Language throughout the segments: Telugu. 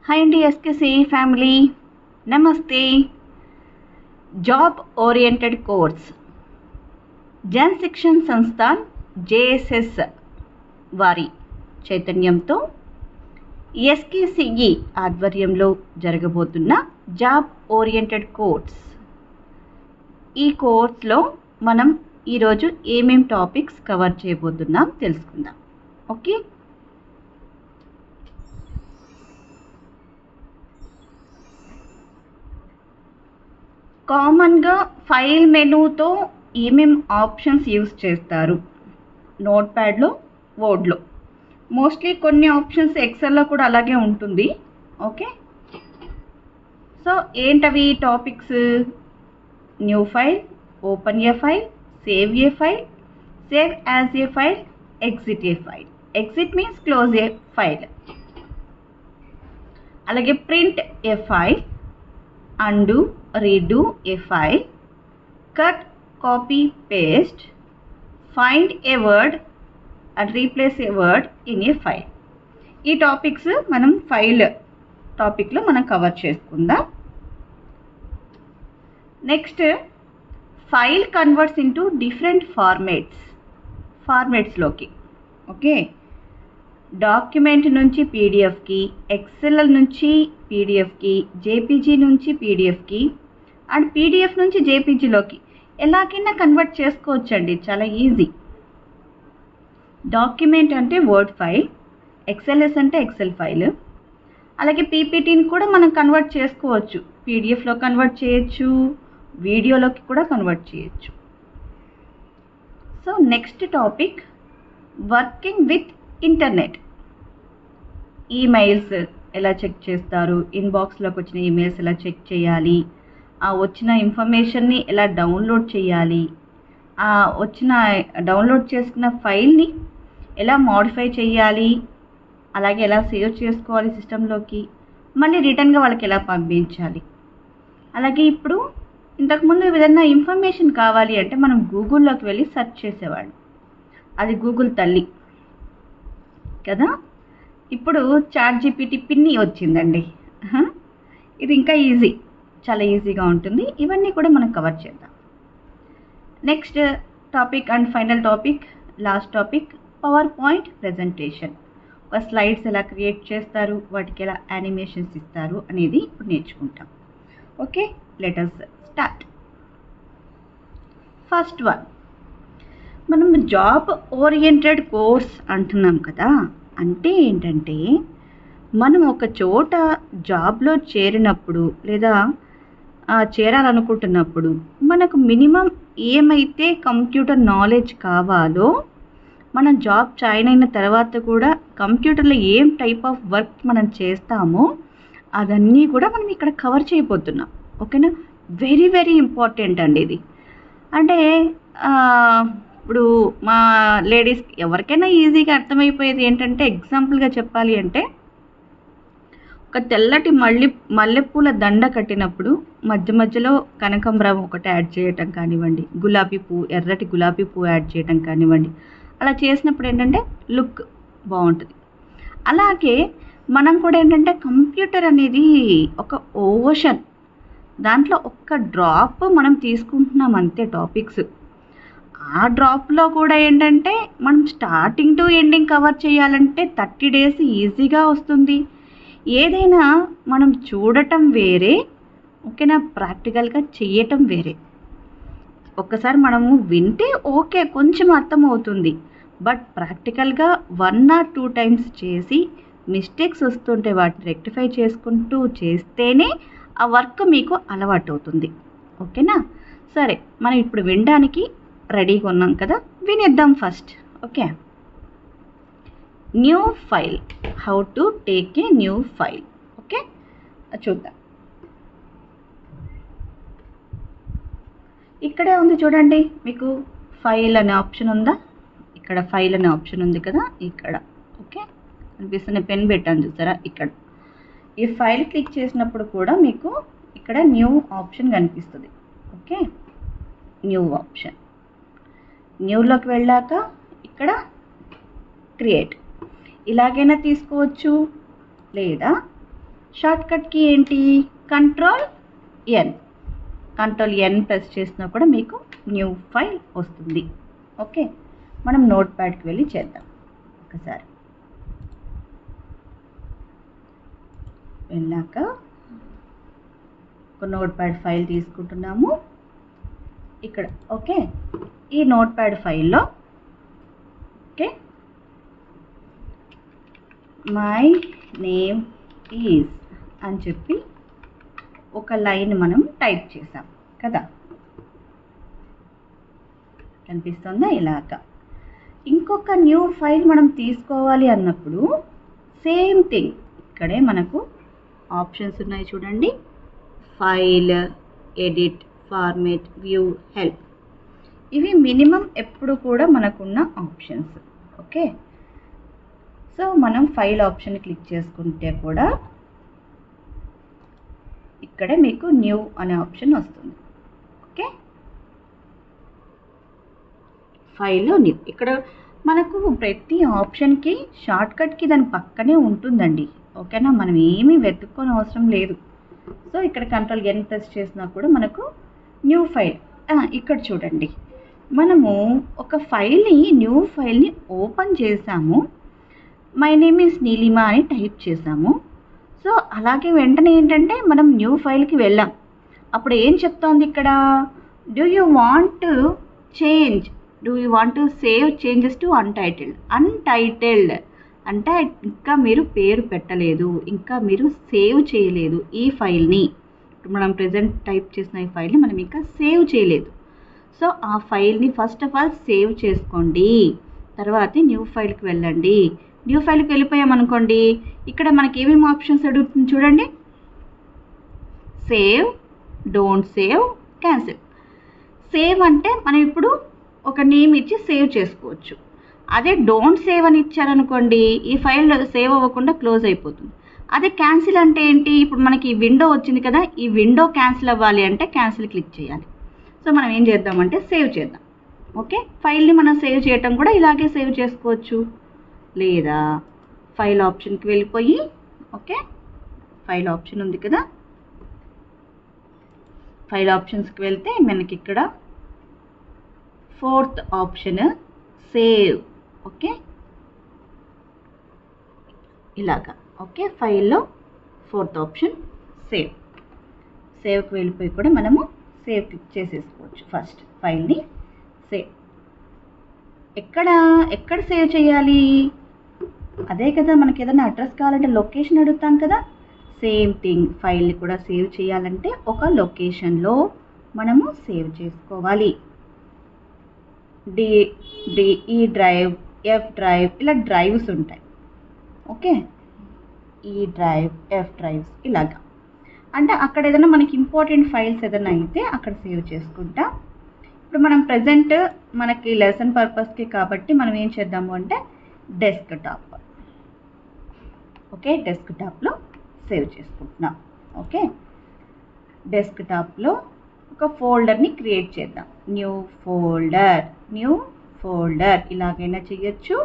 హాయ్ అండి ఎస్కేసి ఫ్యామిలీ, నమస్తే. Job oriented course Jan Shikshan Sansthan JSS వారి చైతన్యంతో ఎస్కేసిఈ ఆధ్వర్యంలో జరగబోతున్న జాబ్ ఓరియంటెడ్ కోర్స్. ఈ కోర్స్లో మనం ఈరోజు ఏమేం టాపిక్స్ కవర్ చేయబోతున్నాం తెలుసుకుందాం. ఓకే, కామన్గా ఫైల్ మెనూతో ఏమేం ఆప్షన్స్ యూస్ చేస్తారు నోట్ ప్యాడ్లో, వర్డ్లో. మోస్ట్లీ కొన్ని ఆప్షన్స్ ఎక్సెల్లో కూడా అలాగే ఉంటుంది. ఓకే, సో ఏంటవి టాపిక్స్? New file, open a file, save a file, save as a file, exit a file. Exit means close a file. అలాగే print a file, undo, redo a file, cut, copy, paste, find a word and replace a word in a file. ఈ టాపిక్స్ మనం ఫైల్ టాపిక్లో మనం కవర్ చేసుకుందాం. Next, file converts into different ఫార్మేట్స్లోకి. ఓకే, డాక్యుమెంట్ నుంచి పీడిఎఫ్కి, ఎక్సెల్ నుంచి పీడిఎఫ్కి, జేపీజీ నుంచి పీడిఎఫ్కి అండ్ పీడిఎఫ్ నుంచి జేపీజీలోకి ఎలాగైనా కన్వర్ట్ చేసుకోవచ్చండి, చాలా ఈజీ. డాక్యుమెంట్ అంటే వర్డ్ ఫైల్, ఎక్సెల్ఎస్ అంటే ఎక్సెల్ ఫైల్, అలాగే పీపీటీని కూడా మనం కన్వర్ట్ చేసుకోవచ్చు. పీడిఎఫ్లో కన్వర్ట్ చేయొచ్చు, వీడియోలోకి కూడా కన్వర్ట్ చేయొచ్చు. So next topic, working with internet. Emails ఎలా చెక్ చేస్తారు, ఇన్బాక్స్లోకి వచ్చిన ఈమెయిల్స్ ఎలా చెక్ చేయాలి, ఆ వచ్చిన ఇన్ఫర్మేషన్ని ఎలా డౌన్లోడ్ చేయాలి, ఆ వచ్చిన డౌన్లోడ్ చేసుకున్న ఫైల్ని ఎలా మోడిఫై చేయాలి, అలాగే ఎలా సేవ్ చేసుకోవాలి సిస్టంలోకి, మళ్ళీ రిటర్న్గా వాళ్ళకి ఎలా పంపించాలి. అలాగే ఇప్పుడు ఇంతకుముందు ఏదైనా ఇన్ఫర్మేషన్ కావాలి అంటే మనం గూగుల్లోకి వెళ్ళి సెర్చ్ చేసేవాళ్ళం, అది గూగుల్ తల్లి కదా. ఇప్పుడు చాట్ జీపీటీ పిన్ని వచ్చిందండి. ఇది ఇంకా ఈజీ, చాలా ఈజీగా ఉంటుంది. ఇవన్నీ కూడా మనం కవర్ చేద్దాం. Next topic and final topic, last topic, power point presentation. ఒక స్లైడ్స్ ఎలా క్రియేట్ చేస్తారు, వాటికి ఎలా యానిమేషన్స్ ఇస్తారు అనేది ఇప్పుడు నేర్చుకుంటాం. Okay, let us start. First one, మనం జాబ్ ఓరియంటెడ్ కోర్స్ అంటున్నాం కదా. అంటే ఏంటంటే మనం ఒక చోట జాబ్లో చేరినప్పుడు లేదా చేరాలనుకుంటున్నప్పుడు మనకు మినిమం ఏమైతే కంప్యూటర్ నాలెడ్జ్ కావాలో, మనం జాబ్ జాయిన్ అయిన తర్వాత కూడా కంప్యూటర్లో ఏం టైప్ ఆఫ్ వర్క్ మనం చేస్తామో అదన్నీ కూడా మనం ఇక్కడ కవర్ చేయబోతున్నాం. ఓకేనా, వెరీ వెరీ ఇంపార్టెంట్ అండి ఇది. అంటే ఇప్పుడు మా లేడీస్ ఎవరికైనా ఈజీగా అర్థమైపోయేది ఏంటంటే, ఎగ్జాంపుల్గా చెప్పాలి అంటే, ఒక తెల్లటి మల్లెపూల దండ కట్టినప్పుడు మధ్య మధ్యలో కనకాంబరం ఒకటి యాడ్ చేయటం కానివ్వండి, గులాబీ పువ్వు, ఎర్రటి గులాబీ పువ్వు యాడ్ చేయటం కానివ్వండి, అలా చేసినప్పుడు ఏంటంటే లుక్ బాగుంటుంది. అలాగే మనం కూడా ఏంటంటే కంప్యూటర్ అనేది ఒక ఓషన్, దాంట్లో ఒక్క డ్రాప్ మనం తీసుకుంటున్నాం అంతే టాపిక్స్. ఆ డ్రాప్లో కూడా ఏంటంటే మనం స్టార్టింగ్ టు ఎండింగ్ కవర్ చేయాలంటే 30 days ఈజీగా వస్తుంది. ఏదైనా మనం చూడటం వేరే, ఓకేనా, ప్రాక్టికల్గా చెయ్యటం వేరే. ఒక్కసారి మనము వింటే ఓకే కొంచెం అర్థమవుతుంది, బట్ ప్రాక్టికల్గా 1 or 2 times చేసి మిస్టేక్స్ వస్తుంటే వాటిని రెక్టిఫై చేసుకుంటూ చేస్తేనే ఆ వర్క్ మీకు అలవాటు అవుతుంది. ఓకేనా, సరే మనం ఇప్పుడు వినడానికి రెడీగా ఉన్నాం కదా, వినేద్దాం first. Okay, new file, how to take a new file. Okay, చూద్దాం. ఇక్కడే ఉంది చూడండి, మీకు ఫైల్ అనే ఆప్షన్ ఉందా? ఇక్కడ ఫైల్ అనే ఆప్షన్ ఉంది కదా, ఇక్కడ. ఓకే, అనిపిస్తున్న పెన్ పెట్టాను చూసారా, ఇక్కడ. ఈ ఫైల్ క్లిక్ చేసినప్పుడు కూడా మీకు ఇక్కడ న్యూ ఆప్షన్ కనిపిస్తుంది. Okay, new option. న్యూలోకి వెళ్ళాక ఇక్కడ క్రియేట్, ఇలాగైనా తీసుకోవచ్చు, లేదా షార్ట్కట్కి ఏంటి, కంట్రోల్ ఎన్ ప్రెస్ చేసినా కూడా మీకు న్యూ ఫైల్ వస్తుంది. ఓకే, మనం నోట్ ప్యాడ్కి వెళ్ళి చేద్దాం. ఒకసారి వెళ్ళాక ఒక నోట్ ప్యాడ్ ఫైల్ తీసుకుంటున్నాము ఇక్కడ. ఓకే, ఈ నోట్ ప్యాడ్ ఫైల్లో ఓకే మై నేమ్ ఈజ్ అని చెప్పి ఒక లైన్ మనం టైప్ చేసాం కదా, కనిపిస్తుందా? ఇలాగా ఇంకొక న్యూ ఫైల్ మనం తీసుకోవాలి అన్నప్పుడు సేమ్ థింగ్, ఇక్కడే మనకు ఆప్షన్స్ ఉన్నాయి చూడండి, file, edit, format, view, help. ఇవి మినిమం ఎప్పుడు కూడా మనకున్న ఆప్షన్స్. ఓకే, సో మనం ఫైల్ ఆప్షన్ క్లిక్ చేసుకుంటే కూడా ఇక్కడే మీకు న్యూ అనే ఆప్షన్ వస్తుంది. ఓకే, ఫైల్లో న్యూ. ఇక్కడ మనకు ప్రతి ఆప్షన్కి షార్ట్కట్కి దాని పక్కనే ఉంటుందండి. ఓకేనా, మనం ఏమీ వెతుక్కొని అవసరం లేదు. సో ఇక్కడ కంట్రోల్ ఎన్ ప్రెస్ చేసినా కూడా మనకు న్యూ ఫైల్. ఇక్కడ చూడండి, మనము ఒక ఫైల్ని, న్యూ ఫైల్ని ఓపెన్ చేసాము. మై నేమ్ ఈజ్ నీలిమా అని టైప్ చేసాము. సో అలాగే వెంటనే ఏంటంటే మనం న్యూ ఫైల్కి వెళ్ళాం. అప్పుడు ఏం చెప్తోంది ఇక్కడ, do you want to save changes to untitled అంటే ఇంకా మీరు పేరు పెట్టలేదు, ఇంకా మీరు సేవ్ చేయలేదు ఈ ఫైల్ని. మనం ప్రెజెంట్ టైప్ చేసిన ఈ ఫైల్ని మనం ఇంకా సేవ్ చేయలేదు. సో ఆ ఫైల్ని ఫస్ట్ ఆఫ్ ఆల్ సేవ్ చేసుకోండి, తర్వాత న్యూ ఫైల్కి వెళ్ళండి. న్యూ ఫైల్కి వెళ్ళిపోయామనుకోండి, ఇక్కడ మనకి ఏమేమి ఆప్షన్స్ అడుగుతుంది చూడండి, save, don't save, cancel. Save అంటే మనం ఇప్పుడు ఒక నేమ్ ఇచ్చి సేవ్ చేసుకోవచ్చు. అదే డోంట్ సేవ్ అని ఇచ్చారనుకోండి, ఈ ఫైల్ సేవ్ అవ్వకుండా క్లోజ్ అయిపోతుంది. అదే క్యాన్సిల్ అంటే ఏంటి, ఇప్పుడు మనకి ఈ విండో వచ్చింది కదా, ఈ విండో క్యాన్సిల్ అవ్వాలి అంటే క్యాన్సిల్ క్లిక్ చేయాలి. సో మనం ఏం చేద్దామంటే సేవ్ చేద్దాం. ఓకే, ఫైల్ని మనం సేవ్ చేయటం కూడా ఇలాగే సేవ్ చేసుకోవచ్చు. లేదా ఫైల్ ఆప్షన్కి వెళ్ళిపోయి, ఓకే ఫైల్ ఆప్షన్ ఉంది కదా, ఫైల్ ఆప్షన్స్కి వెళ్తే మనకి ఇక్కడ 4th ఆప్షన్ సేవ్. ఓకే, ఇలాగా. ఓకే, ఫైల్లో 4th ఆప్షన్ సేవ్కి వెళ్ళిపోయి కూడా మనము సేవ్ క్లిక్ చేసేసుకోవచ్చు. ఫస్ట్ ఫైల్ని సేవ్. ఎక్కడ సేవ్ చేయాలి, అదే కదా మనకి ఏదైనా అడ్రస్ కావాలంటే లొకేషన్ అడుగుతాం కదా, సేమ్ థింగ్. ఫైల్ని కూడా సేవ్ చేయాలంటే ఒక లొకేషన్లో మనము సేవ్ చేసుకోవాలి. ఈ డ్రైవ్, ఎఫ్ డ్రైవ్, ఇలా డ్రైవ్స్ ఉంటాయి. ఓకే, ఈ డ్రైవ్, ఎఫ్ డ్రైవ్స్ ఇలాగా. అంటే అక్కడ ఏదైనా మనకి ఇంపార్టెంట్ ఫైల్స్ ఏదైనా అయితే అక్కడ సేవ్ చేసుకుంటా. ఇప్పుడు మనం ప్రజెంట్ మనకి లెసన్ పర్పస్కి కాబట్టి మనం ఏం చేద్దాము అంటే డెస్క్టాప్. ఓకే, డెస్క్టాప్లో సేవ్ చేసుకుంటున్నాం. ఓకే, డెస్క్టాప్లో ఒక ఫోల్డర్ని క్రియేట్ చేద్దాం. న్యూ ఫోల్డర్ ఇలాగైనా చేయొచ్చు.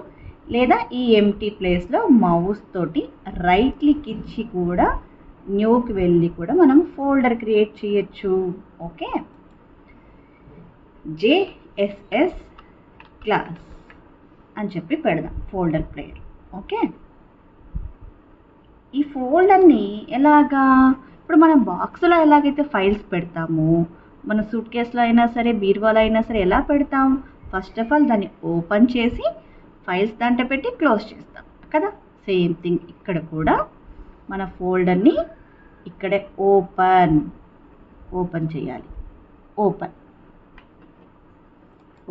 లేదా ఈ ఎంటీ ప్లేస్లో మౌస్ తోటి రైట్ క్లిక్ ఇచ్చి కూడా న్యూకి వెళ్ళి కూడా మనం ఫోల్డర్ క్రియేట్ చేయొచ్చు. ఓకే, జేఎస్ఎస్ క్లాస్ అని చెప్పి పెడదాం ఫోల్డర్ పేరు. ఓకే, ఈ ఫోల్డర్ని ఎలాగా, ఇప్పుడు మనం బాక్స్లో ఎలాగైతే ఫైల్స్ పెడతామో, మన సూట్ కేసులో అయినా సరే, బీరువాలో అయినా సరే ఎలా పెడతాం, ఫస్ట్ ఆఫ్ ఆల్ దాన్ని ఓపెన్ చేసి ఫైల్స్ దాంట్లో పెట్టి క్లోజ్ చేస్తాం కదా. సేమ్ థింగ్ ఇక్కడ కూడా మన ఫోల్డర్ని ఇక్కడే ఓపెన్ చేయాలి.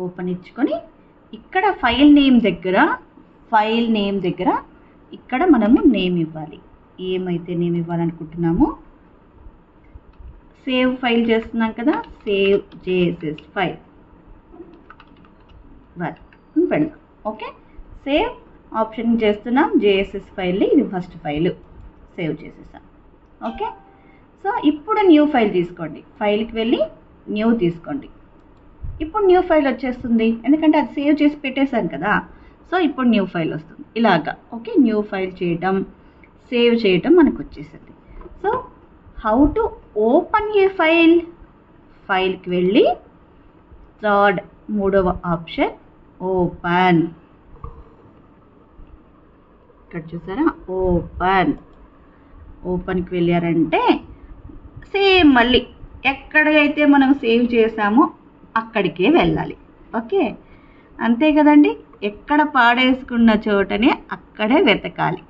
ఓపెన్ ఇచ్చుకొని ఇక్కడ ఫైల్ నేమ్ దగ్గర ఇక్కడ మనము నేమ్ ఇవ్వాలి. ఏమైతే నేమ్ ఇవ్వాలనుకుంటున్నామో, సేవ్ ఫైల్ చేస్తున్నాం కదా, సేవ్ జేఎస్ఎస్ ఫైల్ పెడదాం. ఓకే, సేవ్ ఆప్షన్ చేస్తున్నాం, జేఎస్ఎస్ ఫైల్ని, ఇది ఫస్ట్ ఫైల్ సేవ్ చేసేసాం. ఓకే, సో ఇప్పుడు న్యూ ఫైల్ తీసుకోండి. ఫైల్కి వెళ్ళి న్యూ తీసుకోండి. ఇప్పుడు న్యూ ఫైల్ వచ్చేస్తుంది, ఎందుకంటే అది సేవ్ చేసి పెట్టేశాం కదా. సో ఇప్పుడు న్యూ ఫైల్ వస్తుంది ఇలాగా. ఓకే, న్యూ ఫైల్ చేయటం, సేవ్ చేయటం మనకు వచ్చేసింది. సో హౌ టు ఓపెన్ ఏ ఫైల్కి వెళ్ళి మూడవ ఆప్షన్ ఓపెన్. ఇక్కడ చూసారా, ఓపెన్కి వెళ్ళారంటే సేమ్ మళ్ళీ ఎక్కడైతే మనం సేవ్ చేసామో అక్కడికే వెళ్ళాలి. ఓకే, అంతే కదండి. ఎక్కడ పాడేసుకున్న చోటనే అక్కడే వెతకాలి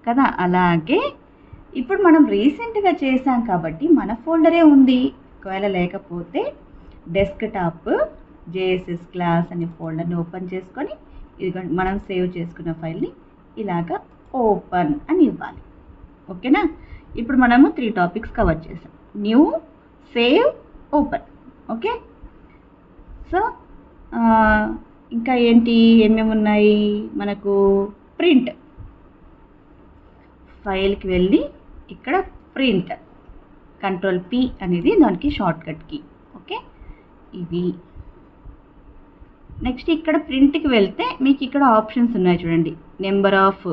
కదా. అలాగే ఇప్పుడు మనం రీసెంట్గా చేసాం కాబట్టి మన ఫోల్డరే ఉంది. ఒకవేళ లేకపోతే డెస్క్టాప్ జేఎస్ఎస్ క్లాస్ అనే ఫోల్డర్ని ఓపెన్ చేసుకొని ఇది మనం సేవ్ చేసుకున్న ఫైల్ని ఇలాగా ఓపెన్ అని ఇవ్వాలి. ఓకేనా. ఇప్పుడు మనము 3 టాపిక్స్ కవర్ చేసాం: new, save, open. Okay, so ఇంకా ఏమేమి ఉన్నాయి మనకు? ప్రింట్. ఫైల్కి వెళ్ళి ఇక్కడ ప్రింట్, Ctrl+P అనేది దానికి షార్ట్కట్ కీ. ఓకే, ఇవి. నెక్స్ట్ ఇక్కడ ప్రింట్కి వెళ్తే మీకు ఇక్కడ ఆప్షన్స్ ఉన్నాయి చూడండి. నెంబర్ ఆఫ్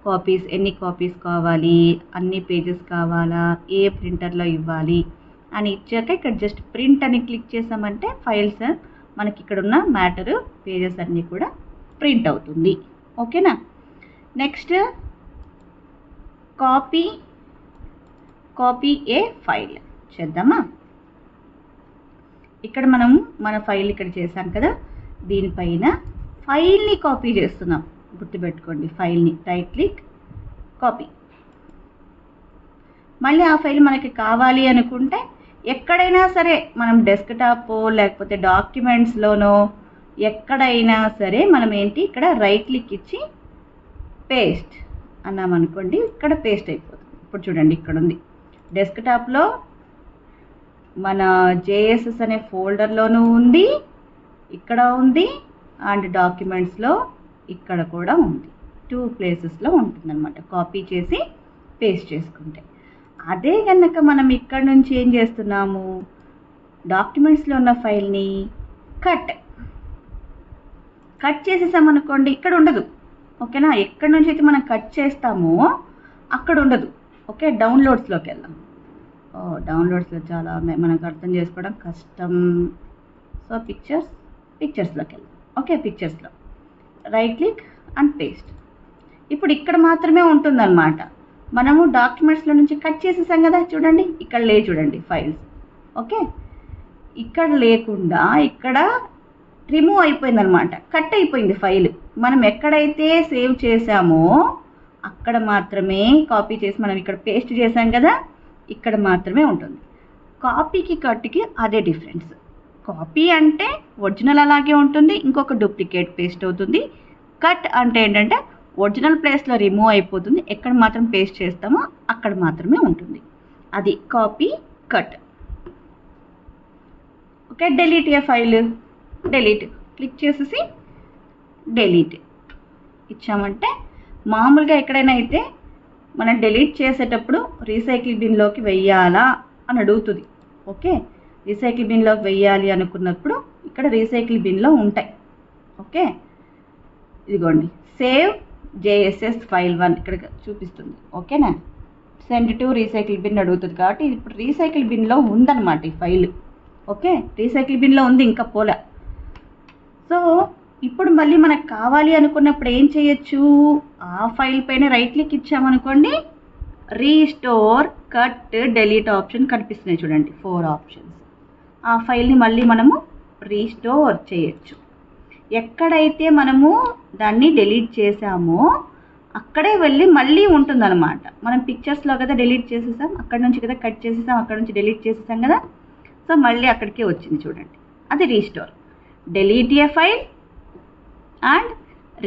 కాపీస్, ఎన్ని కాపీస్ కావాలి, అన్ని పేజెస్ కావాలా, ఏ ప్రింటర్లో ఇవ్వాలి అని ఇచ్చాక ఇక్కడ జస్ట్ ప్రింట్ అని క్లిక్ చేసామంటే ఫైల్స్ మనకి ఇక్కడ ఉన్న మ్యాటర్ పేజెస్ అన్నీ కూడా ప్రింట్ అవుతుంది. ఓకేనా. నెక్స్ట్ కాపీ ఏ ఫైల్ చేద్దామా. ఇక్కడ మనం మన ఫైల్ ఇక్కడ చేసాం కదా, దీనిపైన ఫైల్ని కాపీ చేస్తున్నాం. గుర్తుపెట్టుకోండి, ఫైల్ని రైట్ క్లిక్, కాపీ. మళ్ళీ ఆ ఫైల్ మనకి కావాలి అనుకుంటే ఎక్కడైనా సరే మనం డెస్క్టాప్ లేకపోతే డాక్యుమెంట్స్లోనో ఎక్కడైనా సరే మనం ఇక్కడ రైట్ క్లిక్ ఇచ్చి పేస్ట్ అన్నామనుకోండి, ఇక్కడ పేస్ట్ అయిపోతుంది. ఇప్పుడు చూడండి, ఇక్కడ ఉంది డెస్క్టాప్లో, మన జేఎస్ఎస్ అనే ఫోల్డర్లోనూ ఉంది, ఇక్కడ ఉంది, అండ్ డాక్యుమెంట్స్లో ఇక్కడ కూడా ఉంది. 2 ప్లేసెస్లో ఉంటుందన్నమాట కాపీ చేసి పేస్ట్ చేసుకుంటే. అదే కనుక మనం ఇక్కడ నుంచి ఏం చేస్తున్నాము, డాక్యుమెంట్స్లో ఉన్న ఫైల్ని కట్ చేసేసామనుకోండి, ఇక్కడ ఉండదు. ఓకేనా. ఎక్కడి నుంచి అయితే మనం కట్ చేస్తామో అక్కడ ఉండదు. ఓకే, డౌన్లోడ్స్లోకి వెళ్దాం. డౌన్లోడ్స్లో చాలా ఉన్నాయి, మనకు అర్థం చేసుకోవడం కష్టం. సో పిక్చర్స్లోకి వెళ్దాం. ఓకే, పిక్చర్స్లో రైట్ క్లిక్ అండ్ పేస్ట్. ఇప్పుడు ఇక్కడ మాత్రమే ఉంటుందన్నమాట. మనము డాక్యుమెంట్స్లో నుంచి కట్ చేసేసాం కదా, చూడండి ఇక్కడ చూడండి ఫైల్స్. ఓకే, ఇక్కడ లేకుండా ఇక్కడ రిమూవ్ అయిపోయిందనమాట, కట్ అయిపోయింది ఫైల్. మనం ఎక్కడైతే సేవ్ చేసామో అక్కడ మాత్రమే కాపీ చేసి మనం ఇక్కడ పేస్ట్ చేసాం కదా, ఇక్కడ మాత్రమే ఉంటుంది. కాపీకి కట్కి అదే డిఫరెన్స్. కాపీ అంటే ఒరిజినల్ అలాగే ఉంటుంది, ఇంకొక డూప్లికేట్ పేస్ట్ అవుతుంది. కట్ అంటే ఏంటంటే ఒరిజినల్ ప్లేస్లో రిమూవ్ అయిపోతుంది, ఎక్కడ మాత్రం పేస్ట్ చేస్తామో అక్కడ మాత్రమే ఉంటుంది. అది కాపీ కట్. ఓకే, డెలీట్ ఏ ఫైల్, డెలీట్ క్లిక్ చేసేసి డెలీట్ ఇచ్చామంటే, మామూలుగా ఎక్కడైనా అయితే మనం డెలీట్ చేసేటప్పుడు రీసైకిల్ బిన్లోకి వెయ్యాలా అని అడుగుతుంది. ఓకే, రీసైకిల్ బిన్లోకి వెయ్యాలి అనుకున్నప్పుడు ఇక్కడ రీసైకిల్ బిన్లో ఉంటాయి. ఓకే, ఇదిగోండి సేవ్ జేఎస్ఎస్ ఫైల్ 1 ఇక్కడ చూపిస్తుంది. ఓకేనా, సెండ్ టు రీసైకిల్ బిన్ అడుగుతుంది కాబట్టి ఇప్పుడు రీసైకిల్ బిన్లో ఉందన్నమాట ఈ ఫైల్. ఓకే, రీసైకిల్ బిన్లో ఉంది, ఇంకా పోలే. సో ఇప్పుడు మళ్ళీ మనకు కావాలి అనుకున్నప్పుడు ఏం చేయొచ్చు, ఆ ఫైల్ పైన రైట్ క్లిక్ ఇచ్చామనుకోండి, రీస్టోర్, కట్, డెలీట్ ఆప్షన్ కనిపిస్తున్నాయి చూడండి, 4 ఆప్షన్స్. ఆ ఫైల్ని మళ్ళీ మనము రీస్టోర్ చేయొచ్చు. ఎక్కడైతే మనము దాన్ని డెలీట్ చేసామో అక్కడే వెళ్ళి మళ్ళీ ఉంటుందన్నమాట. మనం పిక్చర్స్లో కదా డెలీట్ చేసేసాం, అక్కడ నుంచి కదా కట్ చేసేసాం, అక్కడ నుంచి డెలీట్ చేసేసాం కదా, సో మళ్ళీ అక్కడికే వచ్చింది చూడండి, అది restore. Delete A file and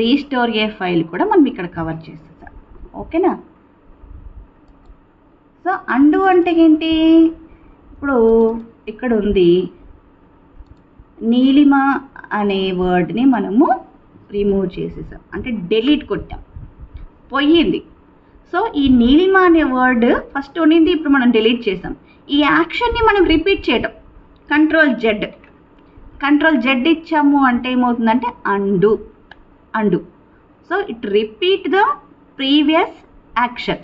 restore A file కూడా మనం ఇక్కడ కవర్ చేసేసాం. ఓకేనా. సో అండు అంటే ఏంటి, ఇప్పుడు ఇక్కడ ఉంది నీలిమ అనే వర్డ్ని మనము రిమూవ్ చేసేసాం, అంటే డెలీట్ కొట్టాం, పోయింది. సో ఈ నీలిమ అనే వర్డ్ ఫస్ట్ ఉన్నింది, ఇప్పుడు మనం డెలీట్ చేసాం. ఈ యాక్షన్ని మనం రిపీట్ చేయటం, కంట్రోల్ జెడ్ ఇచ్చాము అంటే ఏమవుతుందంటే undo. So it repeat the previous action.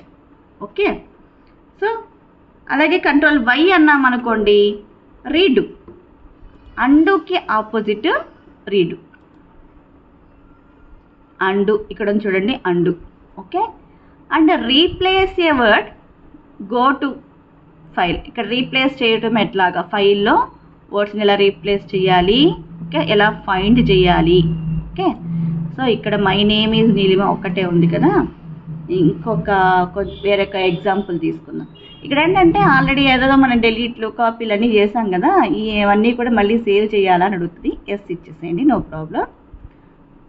Okay, so అలాగే కంట్రోల్ వై అన్నాం అనుకోండి, రీడు. అండుకి ఆపోజిట్ రీడు. అండు ఇక్కడ ఉంది చూడండి, undo. Okay. And replace a word, go to file. ఇక్కడ రీప్లేస్ చేయటం ఎట్లాగా, ఫైల్లో వర్డ్స్ని ఎలా రీప్లేస్ చేయాలి, ఓకే, ఎలా ఫైండ్ చేయాలి. ఓకే. సో ఇక్కడ మై నేమ్ ఈజ్ నీలిమ ఒక్కటే ఉంది కదా, వేరొక ఎగ్జాంపుల్ తీసుకుందాం. ఇక్కడ ఏంటంటే ఆల్రెడీ ఏదో మనం డెలీట్లు కాపీలు అన్నీ చేసాం కదా, ఇవన్నీ కూడా మళ్ళీ సేవ్ చేయాలని అడుగుతుంది. ఎస్ ఇచ్చేసేయండి, నో ప్రాబ్లం.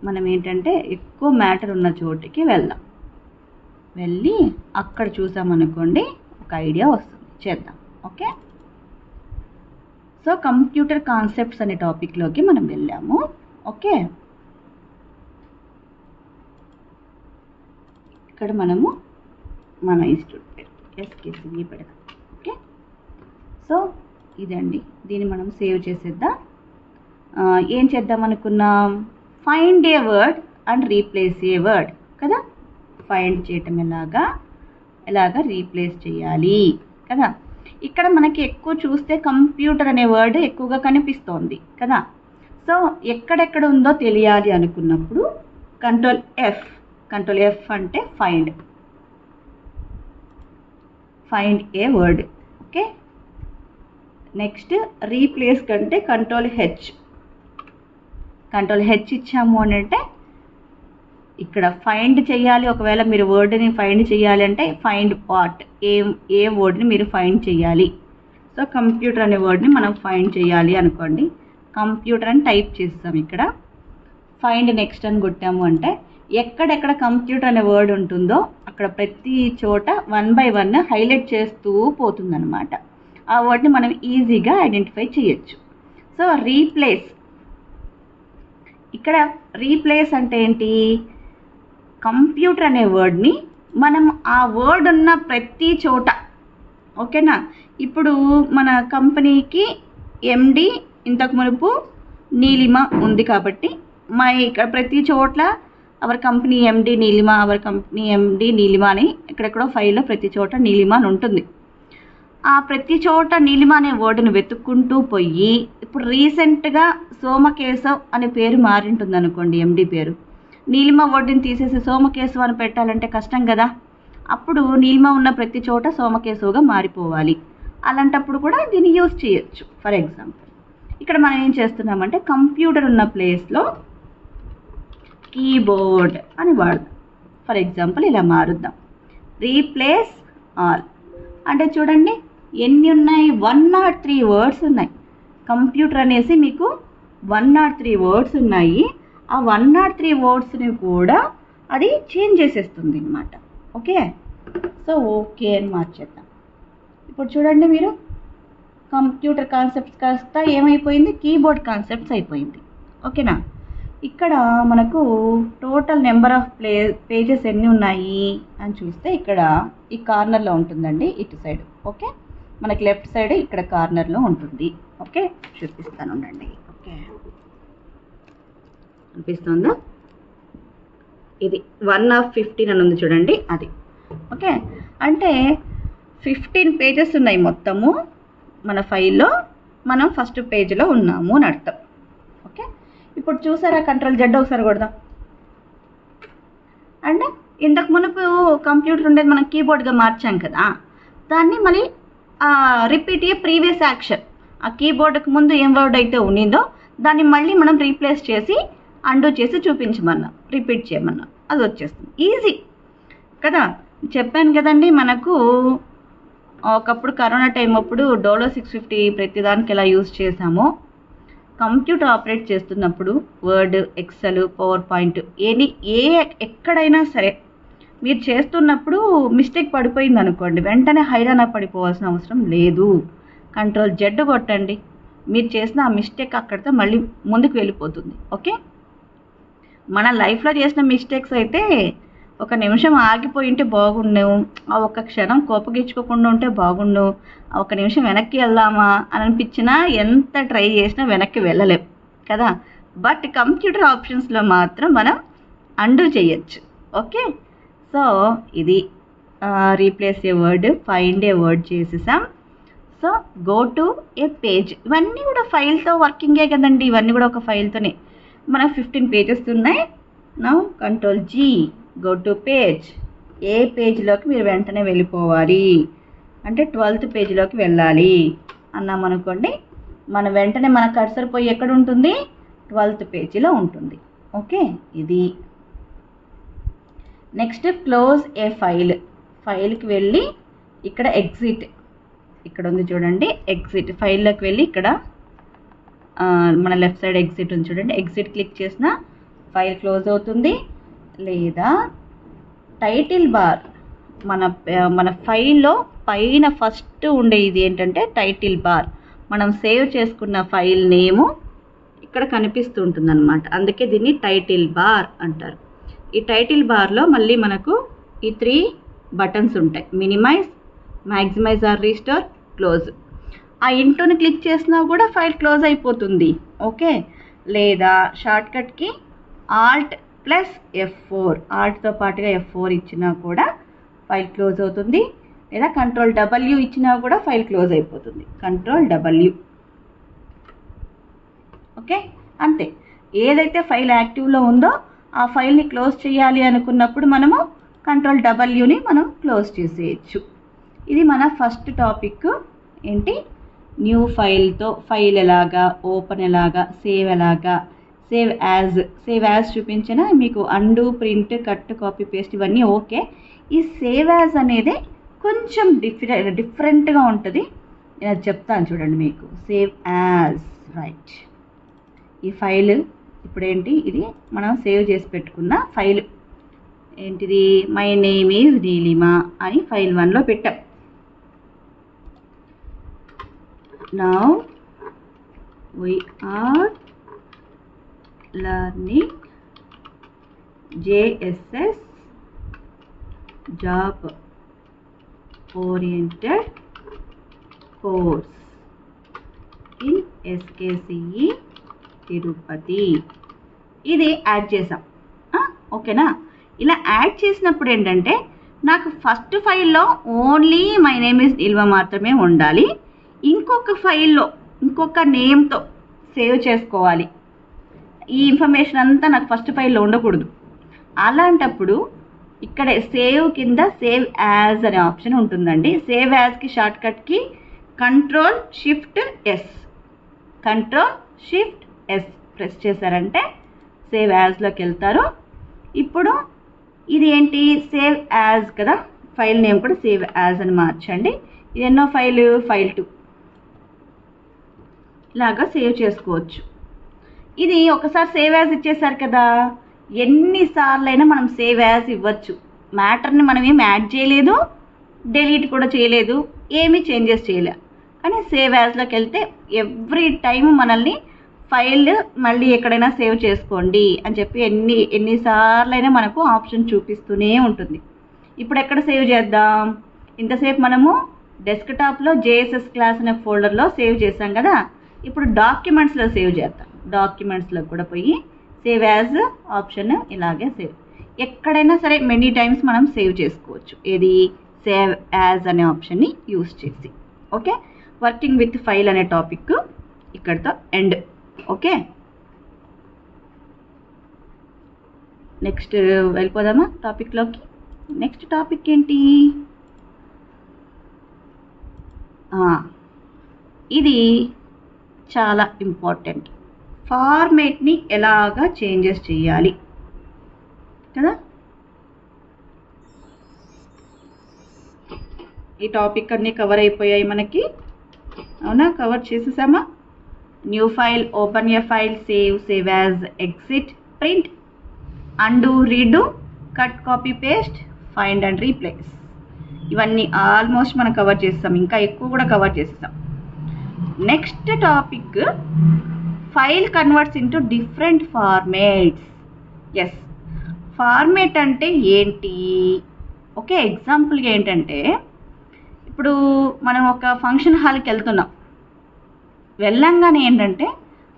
మనం ఏంటంటే ఎక్కువ మ్యాటర్ ఉన్న చోటికి వెళ్దాం. వెళ్ళి అక్కడ చూసామనుకోండి ఒక ఐడియా వస్తుంది, చేద్దాం. ఓకే. సో కంప్యూటర్ కాన్సెప్ట్స్ అనే టాపిక్లోకి మనం వెళ్ళాము. ఓకే. ఇక్కడ మనము మన ఇన్స్టిట్యూట్ ఎస్కేసీ పెడదాం. ఓకే. సో ఇదండి, దీన్ని మనం సేవ్ చేసేద్దాం. ఏం చేద్దాం అనుకున్నాం, find a word and replace a word కదా. ఫైండ్ చేయటం ఎలాగా రీప్లేస్ చేయాలి కదా. ఇక్కడ మనకి ఎక్కువ చూస్తే కంప్యూటర్ అనే వర్డ్ ఎక్కువగా కనిపిస్తోంది కదా. సో ఎక్కడెక్కడ ఉందో తెలియాలి అనుకున్నప్పుడు కంట్రోల్ ఎఫ్ అంటే find a word. Okay. Next replace కంటే కంట్రోల్ హెచ్ ఇచ్చాము అని అంటే ఇక్కడ ఫైండ్ చేయాలి. ఒకవేళ మీరు వర్డ్ని ఫైండ్ చేయాలి అంటే ఫైండ్ వాట్, ఏ వర్డ్ని మీరు ఫైండ్ చేయాలి. సో కంప్యూటర్ అనే వర్డ్ని మనం ఫైండ్ చేయాలి అనుకోండి, కంప్యూటర్ అని టైప్ చేస్తాం. ఇక్కడ ఫైండ్ నెక్స్ట్ అని కొట్టాము అంటే ఎక్కడెక్కడ కంప్యూటర్ అనే వర్డ్ ఉంటుందో అక్కడ ప్రతి చోట 1 by 1 హైలైట్ చేస్తూ పోతుందన్నమాట. ఆ వర్డ్ని మనం ఈజీగా ఐడెంటిఫై చేయొచ్చు. సో రీప్లేస్, ఇక్కడ రీప్లేస్ అంటే ఏంటి, కంప్యూటర్ అనే వర్డ్ని మనం ఆ వర్డ్ ఉన్న ప్రతి చోట, ఓకేనా. ఇప్పుడు మన కంపెనీకి ఎండి ఇంతకు మునుపు నీలిమ ఉంది కాబట్టి ఇక్కడ ప్రతి చోట్ల అవర్ కంపెనీ ఎండి నీలిమ అని ఎక్కడెక్కడో ఫైల్లో ప్రతి చోట నీలిమ అని ఉంటుంది. ఆ ప్రతి చోట నీలిమ అనే వర్డ్ని వెతుక్కుంటూ పోయి ఇప్పుడు రీసెంట్గా సోమకేశవ్ అనే పేరు మారింటుంది అనుకోండి, ఎండి పేరు. నీలిమ వర్డ్ని తీసేసి సోమకేశవ్ అని పెట్టాలంటే కష్టం కదా. అప్పుడు నీలిమ ఉన్న ప్రతి చోట సోమకేశవ్గా మారిపోవాలి. అలాంటప్పుడు కూడా దీన్ని యూజ్ చేయొచ్చు. ఫర్ ఎగ్జాంపుల్ ఇక్కడ మనం ఏం చేస్తున్నామంటే కంప్యూటర్ ఉన్న ప్లేస్లో కీబోర్డ్ అని వాడదాం. ఫర్ ఎగ్జాంపుల్ ఇలా మారుద్దాం, రీప్లేస్ ఆల్ అంటే చూడండి ఎన్ని ఉన్నాయి, 103 వర్డ్స్ ఉన్నాయి. కంప్యూటర్ అనేసి మీకు 103 వర్డ్స్ ఉన్నాయి. ఆ 103 వర్డ్స్ని కూడా అది చేంజ్ చేసేస్తుంది అన్నమాట. ఓకే. సో ఓకే అని మార్చేద్దాం. ఇప్పుడు చూడండి మీరు, కంప్యూటర్ కాన్సెప్ట్స్ కాస్త ఏమైపోయింది, కీబోర్డ్ కాన్సెప్ట్స్ అయిపోయింది. ఓకేనా. ఇక్కడ మనకు టోటల్ నెంబర్ ఆఫ్ పేజెస్ ఎన్ని ఉన్నాయి అని చూస్తే ఇక్కడ ఈ కార్నర్లో ఉంటుందండి, ఇటు సైడ్. ఓకే. మనకి లెఫ్ట్ సైడ్ ఇక్కడ కార్నర్లో ఉంటుంది. ఓకే, చూపిస్తాను ఉండండి. ఓకే, అనిపిస్తుందా, ఇది 1/15 అని ఉంది చూడండి, అది. ఓకే, అంటే 15 పేజెస్ ఉన్నాయి మొత్తము మన ఫైల్లో. మనం ఫస్ట్ పేజీలో ఉన్నాము అని అర్థం. ఓకే, ఇప్పుడు చూసారా, కంట్రోల్ Z ఒకసారి కొడదాం. అంటే ఇంతకు మునుపు కంప్యూటర్ ఉండేది మనం కీబోర్డ్గా మార్చాం కదా, దాన్ని మళ్ళీ రిపీట్ ఏ ప్రీవియస్ యాక్షన్. ఆ కీబోర్డ్కి ముందు ఏం వర్డ్ అయితే ఉన్నిందో దాన్ని మళ్ళీ మనం రీప్లేస్ చేసి అండూ చేసి చూపించమన్నాం, రిపీట్ చేయమన్నాం, అది వచ్చేస్తుంది. ఈజీ కదా. చెప్పాను కదండి, మనకు ఒకప్పుడు కరోనా టైం అప్పుడు డోలో 650 ప్రతిదానికి ఎలా యూజ్ చేసామో, కంప్యూటర్ ఆపరేట్ చేస్తున్నప్పుడు వర్డ్, ఎక్సెల్, పవర్ పాయింట్ ఎక్కడైనా సరే మీరు చేస్తున్నప్పుడు మిస్టేక్ పడిపోయింది అనుకోండి, వెంటనే హైరాణ పడిపోవాల్సిన అవసరం లేదు. కంట్రోల్ Z కొట్టండి, మీరు చేసిన ఆ మిస్టేక్ అక్కడితో మళ్ళీ ముందుకు వెళ్ళిపోతుంది. ఓకే, మన లైఫ్లో చేసిన మిస్టేక్స్ అయితే ఒక నిమిషం ఆగిపోయింటే బాగుండు, ఆ ఒక్క క్షణం కోపగించుకోకుండా ఉంటే బాగుండు, ఒక నిమిషం వెనక్కి వెళ్దామా అని అనిపించినా ఎంత ట్రై చేసినా వెనక్కి వెళ్ళలేం కదా. బట్ కంప్యూటర్ ఆప్షన్స్లో మాత్రం మనం అండూ చేయొచ్చు. ఓకే, సో ఇది replace a word, find a word చేసేసాం. So go to A page, ఇవన్నీ కూడా ఫైల్తో వర్కింగే కదండి, ఇవన్నీ కూడా ఒక ఫైల్తోనే. మనకు 15 పేజెస్ ఉన్నాయి. Now control G, go to page. ఏ పేజ్లోకి మీరు వెంటనే వెళ్ళిపోవాలి అంటే 12th పేజ్లోకి వెళ్ళాలి అన్నాం అనుకోండి, మన వెంటనే మన కర్సర్ పోయి ఎక్కడ ఉంటుంది, 12th పేజీలో ఉంటుంది. ఓకే, ఇది. నెక్స్ట్ క్లోజ్ ఏ ఫైల్, ఫైల్కి వెళ్ళి ఇక్కడ ఎగ్జిట్, ఇక్కడ ఉంది చూడండి ఎగ్జిట్, ఫైల్లోకి వెళ్ళి ఇక్కడ మన లెఫ్ట్ సైడ్ ఎగ్జిట్ ఉంది చూడండి, ఎగ్జిట్ క్లిక్ చేసిన ఫైల్ క్లోజ్ అవుతుంది. లేదా టైటిల్ బార్, మన ఫైల్లో పైన ఫస్ట్ ఉండే ఇది ఏంటంటే టైటిల్ బార్, మనం సేవ్ చేసుకున్న ఫైల్ నేము ఇక్కడ కనిపిస్తూ ఉంటుంది అనమాట, అందుకే దీన్ని టైటిల్ బార్ అంటారు. ఈ టైటిల్ బార్లో మళ్ళీ మనకు ఈ 3 బటన్స్ ఉంటాయి, minimize, maximize or restore, close. ఆ ఇంట్లోని క్లిక్ చేసినా కూడా ఫైల్ క్లోజ్ అయిపోతుంది. ఓకే, లేదా షార్ట్కట్కి Alt+F4, ఆల్ట్తో పాటుగా F4 ఇచ్చినా కూడా ఫైల్ క్లోజ్ అవుతుంది. లేదా కంట్రోల్ W ఇచ్చినా కూడా ఫైల్ క్లోజ్ అయిపోతుంది, కంట్రోల్ W. ఓకే, అంతే. ఏదైతే ఫైల్ యాక్టివ్లో ఉందో ఆ ఫైల్ని క్లోజ్ చేయాలి అనుకున్నప్పుడు మనము కంట్రోల్ Wని మనం క్లోజ్ చేసేయచ్చు. ఇది మన ఫస్ట్ టాపిక్ ఏంటి, న్యూ ఫైల్తో ఫైల్ ఎలాగా, ఓపెన్ ఎలాగా, సేవ్ ఎలాగా. సేవ్ యాజ్ చూపించిన మీకు and, print, cut, copy, paste ఇవన్నీ ఓకే. ఈ సేవ్ యాజ్ అనేది కొంచెం డిఫరెంట్గా ఉంటుంది, నేను చెప్తాను చూడండి మీకు. Save as, right. ఈ ఫైల్ ఇప్పుడు ఏంటి, ఇది మనం సేవ్ చేసి పెట్టుకున్న ఫైల్ ఏంటిది, మై నేమ్ ఈజ్ నీలిమా అని ఫైల్ 1లో పెట్టాం. Now we are learning JSS, job oriented course in SKCE Tirupati. ఇది యాడ్ చేసాం, ఓకేనా. ఇలా యాడ్ చేసినప్పుడు ఏంటంటే నాకు ఫస్ట్ ఫైల్లో only my name is Neelima మాత్రమే ఉండాలి, ఇంకొక ఫైల్లో ఇంకొక నేమ్తో సేవ్ చేసుకోవాలి. ఈ ఇన్ఫర్మేషన్ అంతా నాకు ఫస్ట్ ఫైల్లో ఉండకూడదు. అలాంటప్పుడు ఇక్కడే సేవ్ కింద సేవ్ యాజ్ అనే ఆప్షన్ ఉంటుందండి. సేవ్ యాజ్కి షార్ట్కట్కి Ctrl+Shift+S, Ctrl+Shift+S ప్రెస్ చేశారంటే సేవ్ యాజ్లోకి వెళ్తారు. ఇప్పుడు ఇది ఏంటి, సేవ్ యాజ్ కదా, ఫైల్ నేమ్ కూడా సేవ్ యాజ్ అని మార్చండి. ఇది ఎన్నో ఫైల్, ఫైల్ 2 లాగా సేవ్ చేసుకోవచ్చు. ఇది ఒకసారి సేవ్ యాజ్ ఇచ్చేసారు కదా, ఎన్నిసార్లైనా మనం సేవ్ యాజ్ ఇవ్వచ్చు. మ్యాటర్ని మనం ఏమి యాడ్ చేయలేదు, డిలీట్ కూడా చేయలేదు, ఏమీ చేంజెస్ చేయలే. కానీ సేవ్ యాజ్లోకి వెళ్తే ఎవ్రీ టైం మనల్ని ఫైల్ మళ్ళీ ఎక్కడైనా సేవ్ చేసుకోండి అని చెప్పి ఎన్నిసార్లైనా మనకు ఆప్షన్ చూపిస్తూనే ఉంటుంది. ఇప్పుడు ఎక్కడ సేవ్ చేద్దాం, ఇంతసేపు మనము డెస్క్టాప్లో JSS క్లాస్ అనే ఫోల్డర్లో సేవ్ చేసాం కదా, ఇప్పుడు డాక్యుమెంట్స్లో సేవ్ చేద్దాం. డాక్యుమెంట్స్లో కూడా పోయి సేవ్ యాజ్ ఆప్షన్ ఇలాగే సేవ్, ఎక్కడైనా సరే మెనీ టైమ్స్ మనం సేవ్ చేసుకోవచ్చు. ఏది, సేవ్ యాజ్ అనే ఆప్షన్ని యూస్ చేసి. ఓకే, వర్కింగ్ విత్ ఫైల్ అనే టాపిక్ ఇక్కడితో ఎండ్. ఓకే, నెక్స్ట్ వెళ్ళిపోదామా టాపిక్లోకి. నెక్స్ట్ టాపిక్ ఏంటి, ఇది చాలా ఇంపార్టెంట్, ఫార్మేట్ని ఎలాగా చేంజెస్ చేయాలి కదా. ఈ టాపిక్ అన్నీ కవర్ అయిపోయాయి మనకి, అవునా, కవర్ చేసేసామా. New file, open a file, save, save as, exit, print, undo, redo, cut, copy, paste, find and replace, ఇవన్నీ ఆల్మోస్ట్ మనం కవర్ చేస్తాం, ఇంకా ఎక్కువ కూడా కవర్ చేస్తాం. Next topic, file converts into different formats. Yes, format అంటే ఏంటి, ఓకే. ఎగ్జాంపుల్గా ఏంటంటే ఇప్పుడు మనం ఒక ఫంక్షన్ హాల్కి వెళ్తున్నాం, వెళ్ళంగానే ఏంటంటే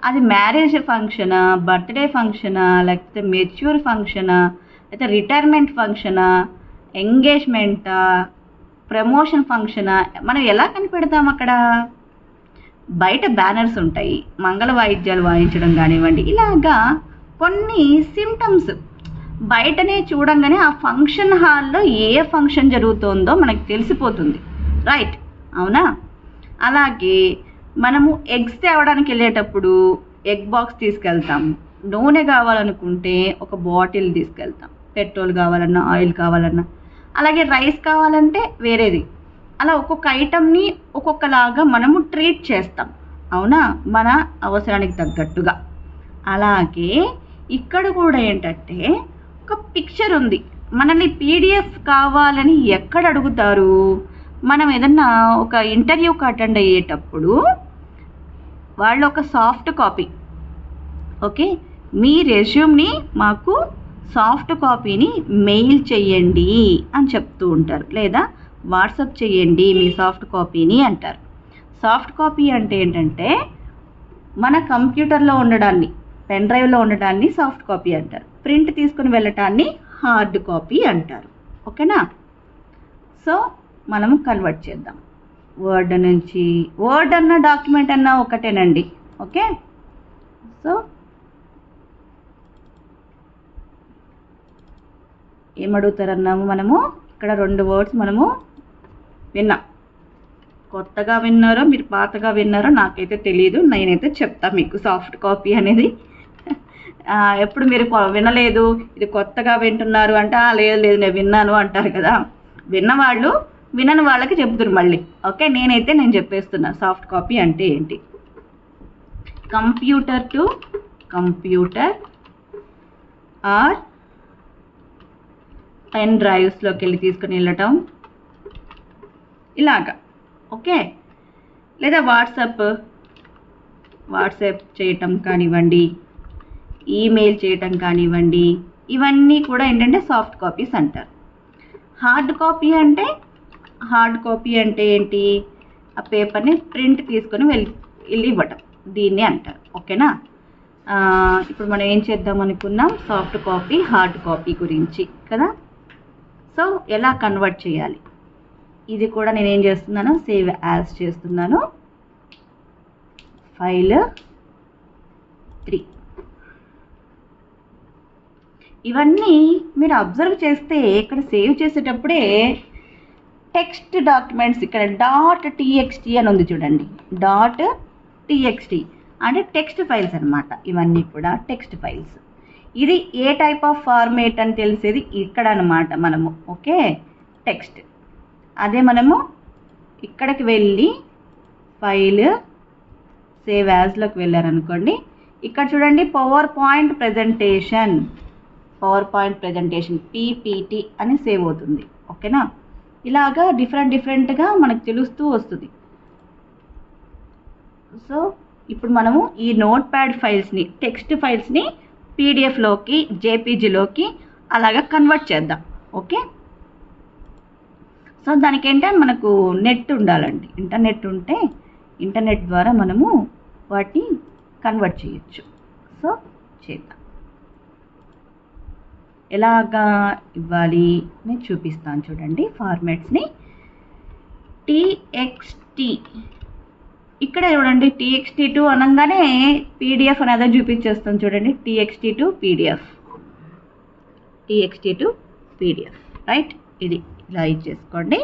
అది మ్యారేజ్ ఫంక్షనా, బర్త్డే ఫంక్షనా, లేకపోతే మెచ్యూర్ ఫంక్షనా, లేకపోతే రిటైర్మెంట్ ఫంక్షనా, ఎంగేజ్మెంటా, ప్రమోషన్ ఫంక్షనా, మనం ఎలా కనిపెడతాం అక్కడ? బయట బ్యానర్స్ ఉంటాయి, మంగళ వాయిద్యాలు వాయించడం కానివ్వండి, ఇలాగా కొన్ని సిమ్టమ్స్ బయటనే చూడంగానే ఆ ఫంక్షన్ హాల్లో ఏ ఫంక్షన్ జరుగుతుందో మనకు తెలిసిపోతుంది, రైట్? అవునా? అలాగే మనము ఎగ్స్ తేవడానికి వెళ్ళేటప్పుడు ఎగ్ బాక్స్ తీసుకెళ్తాం, నూనె కావాలనుకుంటే ఒక బాటిల్ తీసుకెళ్తాం, పెట్రోల్ కావాలన్నా, ఆయిల్ కావాలన్నా, అలాగే రైస్ కావాలంటే వేరేది. అలా ఒక్కొక్క ఐటమ్ని ఒక్కొక్కలాగా మనము ట్రీట్ చేస్తాం, అవునా? మన అవసరానికి తగ్గట్టుగా. అలాగే ఇక్కడ కూడా ఏంటంటే ఒక పిక్చర్ ఉంది. మనల్ని పీడిఎఫ్ కావాలని ఎక్కడ అడుగుతారు? మనం ఏదన్నా ఒక ఇంటర్వ్యూకి అటెండ్ అయ్యేటప్పుడు వాళ్ళు ఒక సాఫ్ట్ కాపీ, ఓకే, మీ రెజ్యూమ్ని మాకు సాఫ్ట్ కాపీని మెయిల్ చేయండి అని చెప్తూ ఉంటారు, లేదా వాట్సాప్ చేయండి మీ సాఫ్ట్ కాపీని అంటారు. సాఫ్ట్ కాపీ అంటే ఏంటంటే మన కంప్యూటర్లో ఉండడాన్ని, పెన్ డ్రైవ్లో ఉండడాన్ని సాఫ్ట్ కాపీ అంటారు. ప్రింట్ తీసుకుని వెళ్ళటాన్ని హార్డ్ కాపీ అంటారు, ఓకేనా? సో మనము కన్వర్ట్ చేద్దాం. వర్డ్ నుంచి, వర్డ్ అన్న డాక్యుమెంట్ అన్న ఒకటేనండి, ఓకే? సో ఏమడుగుతారన్నాము మనము? ఇక్కడ 2 వర్డ్స్ మనము విన్నాం. కొత్తగా విన్నారో మీరు పాతగా విన్నారో నాకైతే తెలియదు, నేనైతే చెప్తా మీకు. సాఫ్ట్ కాపీ అనేది ఎప్పుడు మీరు వినలేదు, ఇది కొత్తగా వింటున్నారు అంటే లేదు లేదు నేను విన్నాను అంటారు కదా. విన్నవాళ్ళు వినని వాళ్ళకి చెప్తున్నారు మళ్ళీ, ఓకే? నేను చెప్పేస్తున్నా సాఫ్ట్ కాపీ అంటే ఏంటి. Computer to computer or pen డ్రైవ్స్లోకి వెళ్ళి తీసుకుని వెళ్ళటం, ఇలాగా, ఓకే? లేదా వాట్సాప్ చేయటం కానివ్వండి, ఈమెయిల్ చేయటం కానివ్వండి, ఇవన్నీ కూడా ఏంటంటే సాఫ్ట్ కాపీస్ అంటారు. హార్డ్ కాపీ అంటే ఏంటి? ఆ పేపర్ని ప్రింట్ తీసుకొని వెళ్ళి ఇవ్వటం, దీన్ని అంటారు, ఓకేనా? ఇప్పుడు మనం ఏం చేద్దాం అనుకున్నాం? సాఫ్ట్ కాపీ, హార్డ్ కాపీ గురించి కదా. సో ఎలా కన్వర్ట్ చేయాలి, ఇది కూడా నేను ఏం చేస్తున్నాను? సేవ్ యాజ్ చేస్తున్నాను. ఫైల్ 3. ఇవన్నీ మీరు అబ్జర్వ్ చేస్తే ఇక్కడ సేవ్ చేసేటప్పుడే టెక్స్ట్ డాక్యుమెంట్స్, ఇక్కడ .txt అని ఉంది చూడండి. .txt అంటే టెక్స్ట్ ఫైల్స్ అనమాట. ఇవన్నీ కూడా టెక్స్ట్ ఫైల్స్. ఇది ఏ టైప్ ఆఫ్ ఫార్మేట్ అని తెలిసేది ఇక్కడ అనమాట మనము, ఓకే? టెక్స్ట్. అదే మనము ఇక్కడికి వెళ్ళి ఫైల్ సేవ్ యాజ్లోకి వెళ్ళారనుకోండి, ఇక్కడ చూడండి పవర్ పాయింట్ ప్రజెంటేషన్ PPT అని సేవ్ అవుతుంది, ఓకేనా? ఇలాగా డిఫరెంట్గా మనకు తెలుస్తూ వస్తుంది. సో ఇప్పుడు మనము ఈ నోట్ ప్యాడ్ ఫైల్స్ని, టెక్స్ట్ ఫైల్స్ని పీడిఎఫ్లోకి, జేపీజీలోకి అలాగా కన్వర్ట్ చేద్దాం, ఓకే? సో దానికి ఏంటంటే మనకు నెట్ ఉండాలండి. ఇంటర్నెట్ ఉంటే ఇంటర్నెట్ ద్వారా మనము వాటిని కన్వర్ట్ చేయొచ్చు. సో చేద్దాం. ఎలాగా ఇవ్వాలి నేను చూపిస్తాను చూడండి. ఫార్మాట్స్ని TXT, ఇక్కడ చూడండి TXT2 అనగానే PDF అనేది చూపించేస్తాను చూడండి. TXT to PDF, right? ఇది ఇలా ఇచ్చేసుకోండి.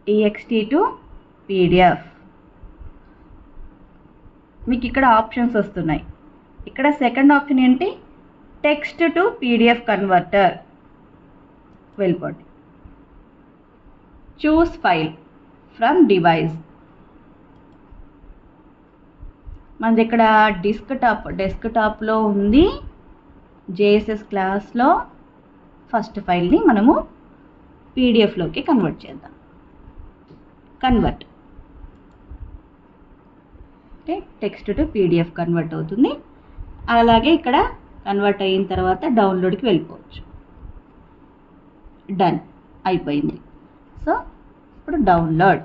TXT to PDF. మీకు ఇక్కడ ఆప్షన్స్ వస్తున్నాయి. ఇక్కడ సెకండ్ ఆప్షన్ ఏంటి? Text to PDF converter. వెళ్ళిపోండి. Choose file from device. మనది ఇక్కడ డెస్క్టాప్లో ఉంది. JSS క్లాస్లో ఫస్ట్ ఫైల్ని మనము PDFలోకి కన్వర్ట్ చేద్దాం. కన్వర్ట్ అంటే టెక్స్ట్ టు PDF కన్వర్ట్ అవుతుంది. అలాగే ఇక్కడ కన్వర్ట్ అయిన తర్వాత డౌన్లోడ్కి వెళ్ళిపోవచ్చు. డన్ అయిపోయింది. సో ఇప్పుడు డౌన్లోడ్.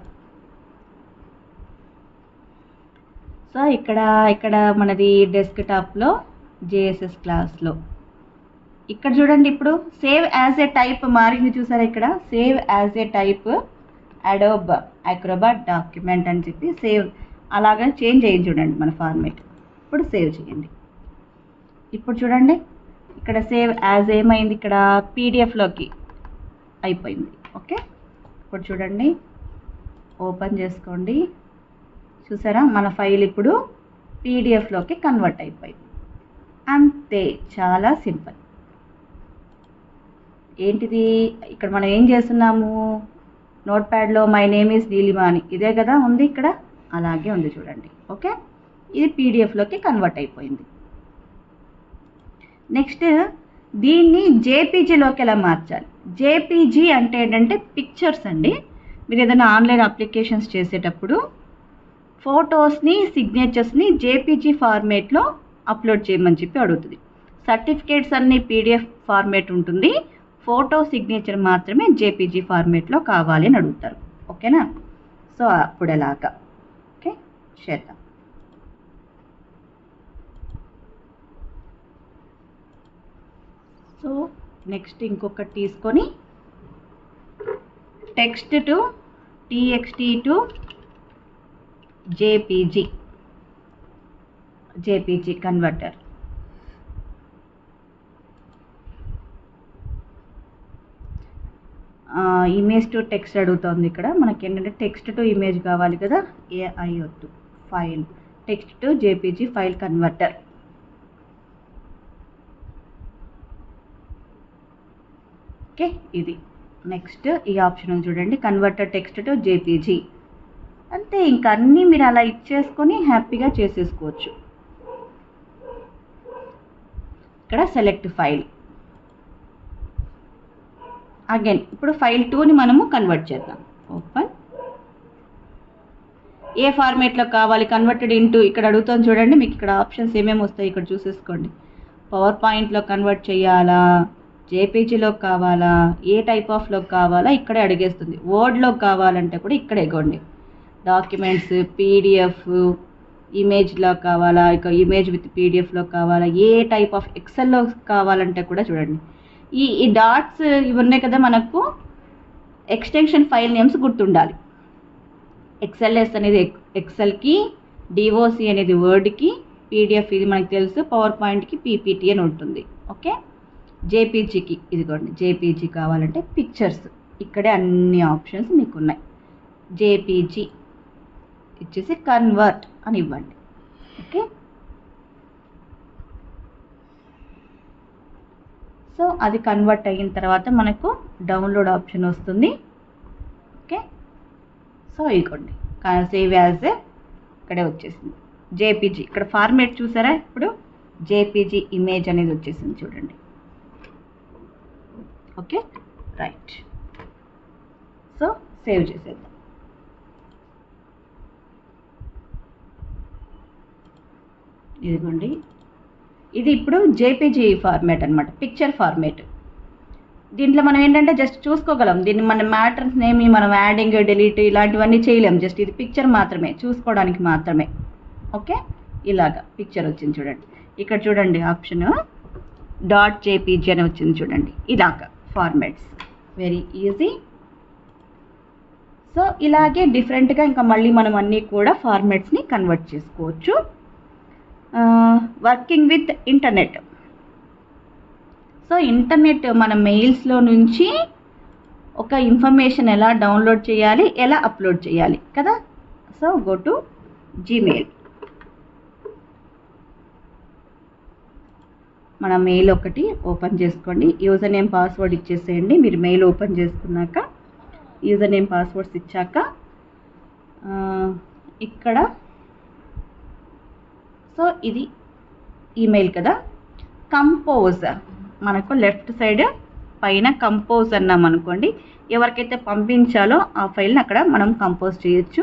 సో ఇక్కడ మనది డెస్క్టాప్లో JSS క్లాస్లో ఇక్కడ చూడండి, ఇప్పుడు సేవ్ యాజ్ ఏ టైప్ మారింది చూసారా, ఇక్కడ సేవ్ యాజ్ ఏ టైప్ అడోబ్ అక్రోబాట్ డాక్యుమెంట్ అని చెప్పి సేవ్ అలాగా చేంజ్ అయ్యింది చూడండి మన ఫార్మేట్. ఇప్పుడు సేవ్ చేయండి. ఇప్పుడు చూడండి ఇక్కడ సేవ్ యాజ్ ఏమైంది, ఇక్కడ పీడిఎఫ్లోకి అయిపోయింది. ఓకే, ఇప్పుడు చూడండి ఓపెన్ చేసుకోండి. చూసారా మన ఫైల్ ఇప్పుడు పీడిఎఫ్లోకి కన్వర్ట్ అయిపోయింది. అంతే, చాలా సింపుల్. ఏంటిది ఇక్కడ మనం ఏం చేస్తున్నాము, నోట్ ప్యాడ్లో మై నేమ్ ఈజ్ నీలిమా అని ఇదే కదా ఉంది, ఇక్కడ అలాగే ఉంది చూడండి. ఓకే, ఇది పీడిఎఫ్లోకి కన్వర్ట్ అయిపోయింది. నెక్స్ట్ దీన్ని జేపీజీలోకి ఎలా మార్చాలి. జేపీజీ అంటే ఏంటంటే పిక్చర్స్ అండి. మీరు ఏదైనా ఆన్లైన్ అప్లికేషన్స్ చేసేటప్పుడు ఫొటోస్ని సిగ్నేచర్స్ని జేపీజీ ఫార్మేట్లో అప్లోడ్ చేయమని చెప్పి అడుగుతుంది. సర్టిఫికేట్స్ అన్ని పీడిఎఫ్ ఫార్మేట్ ఉంటుంది, ఫోటో సిగ్నేచర్ మాత్రమే జేపీజీ ఫార్మేట్లో కావాలి అని అడుగుతారు. ఓకేనా, సో అప్పుడు ఎలాగా ఓకే చేద్దాం. సో నెక్స్ట్ ఇంకొకటి తీసుకొని text to TXT to JPG converter. Image to text అడుగుతుంది. ఇక్కడ మనకి ఏంటంటే టెక్స్ట్ టు ఇమేజ్ కావాలి కదా, ఏఐఓ2 file text to JPG file converter. Okay, ఇది నెక్స్ట్ ఈ ఆప్షన్ చూడండి, కన్వర్టర్ టెక్స్ట్ టు జేపీజీ. అంతే, ఇంకా అన్నీ మీరు అలా ఇచ్చేసుకొని హ్యాపీగా చేసేసుకోవచ్చు. ఇక్కడ సెలెక్ట్ ఫైల్. అగైన్ ఇప్పుడు ఫైల్ 2ని మనము కన్వర్ట్ చేద్దాం. ఓపెన్. ఏ ఫార్మేట్లో కావాలి, కన్వర్టెడ్ ఇంటూ ఇక్కడ అడుగుతాను చూడండి. మీకు ఇక్కడ ఆప్షన్స్ ఏమేమి వస్తాయి ఇక్కడ చూసేసుకోండి. పవర్ పాయింట్లో కన్వర్ట్ చేయాలా, జేపీజీలో కావాలా, ఏ టైప్ ఆఫ్లో కావాలా ఇక్కడే అడిగేస్తుంది. వర్డ్లో కావాలంటే కూడా ఇక్కడే ఇవ్వండి. డాక్యుమెంట్స్, పీడిఎఫ్, ఇమేజ్లో కావాలా, ఇక ఇమేజ్ విత్ పీడిఎఫ్లో కావాలా, ఏ టైప్ ఆఫ్ ఎక్సెల్లో కావాలంటే కూడా చూడండి. ఈ డాట్స్ ఇవి ఉన్నాయి కదా, మనకు ఎక్స్టెన్షన్ ఫైల్ నేమ్స్ గుర్తుండాలి. ఎక్స్ఎల్ఎస్ అనేది ఎక్సెల్కి, డిఓసి అనేది వర్డ్కి, పీడిఎఫ్ ఇది మనకు తెలుసు, పవర్ పాయింట్కి పీపీటీ అని ఉంటుంది. ఓకే, జేపీజీకి ఇదిగోండి, జేపీజీ కావాలంటే పిక్చర్స్, ఇక్కడే అన్ని ఆప్షన్స్ మీకు ఉన్నాయి. జేపీజీ ఇచ్చేసి కన్వర్ట్ అని ఇవ్వండి. ఓకే, సో అది కన్వర్ట్ అయిన తర్వాత మనకు డౌన్లోడ్ ఆప్షన్ వస్తుంది. ఓకే, సో ఇదిగోండి సేవ్ యాజ్ ఇక్కడే వచ్చేసింది జేపీజీ. ఇక్కడ ఫార్మేట్ చూసారా, ఇప్పుడు జేపీజీ ఇమేజ్ అనేది వచ్చేసింది చూడండి. ఓకే రైట్, సో సేవ్ చేసేద్దాం. ఇదిగోండి, ఇది ఇప్పుడు జేపీజీ ఫార్మేట్ అనమాట, పిక్చర్ ఫార్మేట్. దీంట్లో మనం ఏంటంటే జస్ట్ చూసుకోగలం, దీన్ని మన మ్యాటర్స్ నేమి మనం యాడింగ్ డిలీట్ ఇలాంటివన్నీ చేయలేం, జస్ట్ ఇది పిక్చర్ మాత్రమే, చూసుకోవడానికి మాత్రమే. ఓకే, ఇలాగా పిక్చర్ వచ్చింది చూడండి. ఇక్కడ చూడండి ఆప్షన్ .jpg అని వచ్చింది చూడండి. ఇలాగా ఫార్మాట్స్ వెరీ ఈజీ. సో ఇలాగే డిఫరెంట్గా ఇంకా మళ్ళీ మనం అన్నీ కూడా ఫార్మాట్స్ని కన్వర్ట్ చేసుకోవచ్చు. Working with internet. So internet మన మెయిల్స్లో నుంచి ఒక ఇన్ఫర్మేషన్ ఎలా డౌన్లోడ్ చేయాలి, ఎలా అప్లోడ్ చేయాలి కదా. So go to Gmail. మన మెయిల్ ఒకటి ఓపెన్ చేసుకోండి. యూజర్ నేమ్ పాస్వర్డ్ ఇచ్చేసేయండి. మీరు మెయిల్ ఓపెన్ చేసుకున్నాక యూజర్ నేమ్ పాస్వర్డ్స్ ఇచ్చాక ఇక్కడ సో ఇది ఈమెయిల్ కదా, కంపోజ్ మనకు లెఫ్ట్ సైడ్ పైన కంపోజ్ అన్నాం అనుకోండి, ఎవరికైతే పంపించాలో ఆ ఫైల్ని అక్కడ మనం కంపోజ్ చేయొచ్చు.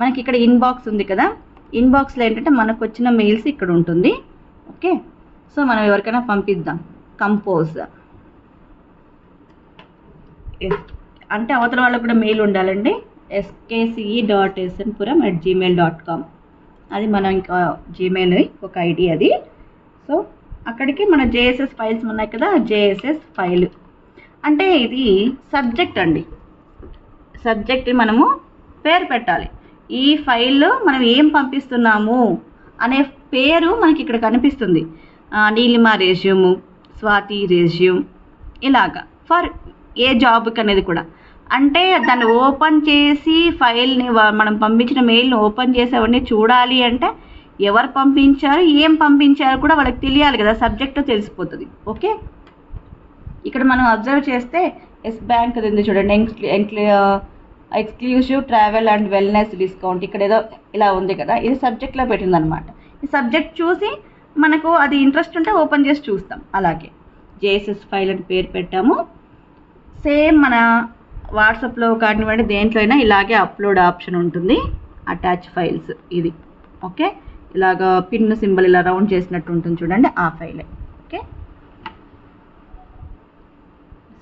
మనకి ఇక్కడ ఇన్బాక్స్ ఉంది కదా, ఇన్బాక్స్లో ఏంటంటే మనకు వచ్చిన మెయిల్స్ ఇక్కడ ఉంటుంది. ఓకే, సో మనం ఎవరికైనా పంపిద్దాం. కంపోజ్ అంటే అవతల వాళ్ళకు కూడా మెయిల్ ఉండాలండి. skce.snpuram@gmail.com అది మనం ఇంకా జీమెయిల్ ఒక ఐడి అది. సో అక్కడికి మన జేఎస్ఎస్ ఫైల్స్ ఉన్నాయి కదా, జేఎస్ఎస్ ఫైల్ అంటే ఇది సబ్జెక్ట్ అండి. సబ్జెక్ట్ మనము పేరు పెట్టాలి. ఈ ఫైల్లో మనం ఏం పంపిస్తున్నాము అనే పేరు మనకి ఇక్కడ కనిపిస్తుంది. నీలిమ రెజ్యూమ్, స్వాతి రెజ్యూమ్, ఇలాగా ఫర్ ఏ జాబ్కి అనేది కూడా. అంటే దాన్ని ఓపెన్ చేసి ఫైల్ని మనం పంపించిన మెయిల్ని ఓపెన్ చేసి అవన్నీ చూడాలి అంటే ఎవరు పంపించారు, ఏం పంపించారు కూడా వాళ్ళకి తెలియాలి కదా, సబ్జెక్ట్ తెలిసిపోతుంది. ఓకే, ఇక్కడ మనం అబ్జర్వ్ చేస్తే ఎస్ బ్యాంక్ ఉంది చూడండి, exclusive travel and wellness discount, ఇక్కడ ఏదో ఇలా ఉంది కదా, ఇది సబ్జెక్ట్లో పెట్టింది అనమాట. ఈ సబ్జెక్ట్ చూసి మనకు అది ఇంట్రెస్ట్ ఉంటే ఓపెన్ చేసి చూస్తాం. అలాగే జేఎస్ఎస్ ఫైల్ అని పేరు పెట్టాము. సేమ్ మన వాట్సాప్లో కానివ్వండి దేంట్లో అయినా ఇలాగే అప్లోడ్ ఆప్షన్ ఉంటుంది, అటాచ్ ఫైల్స్ ఇది. ఓకే, ఇలాగ పిన్ సింబల్ ఇలా రౌండ్ చేసినట్టు ఉంటుంది చూడండి, ఆ ఫైలే. ఓకే,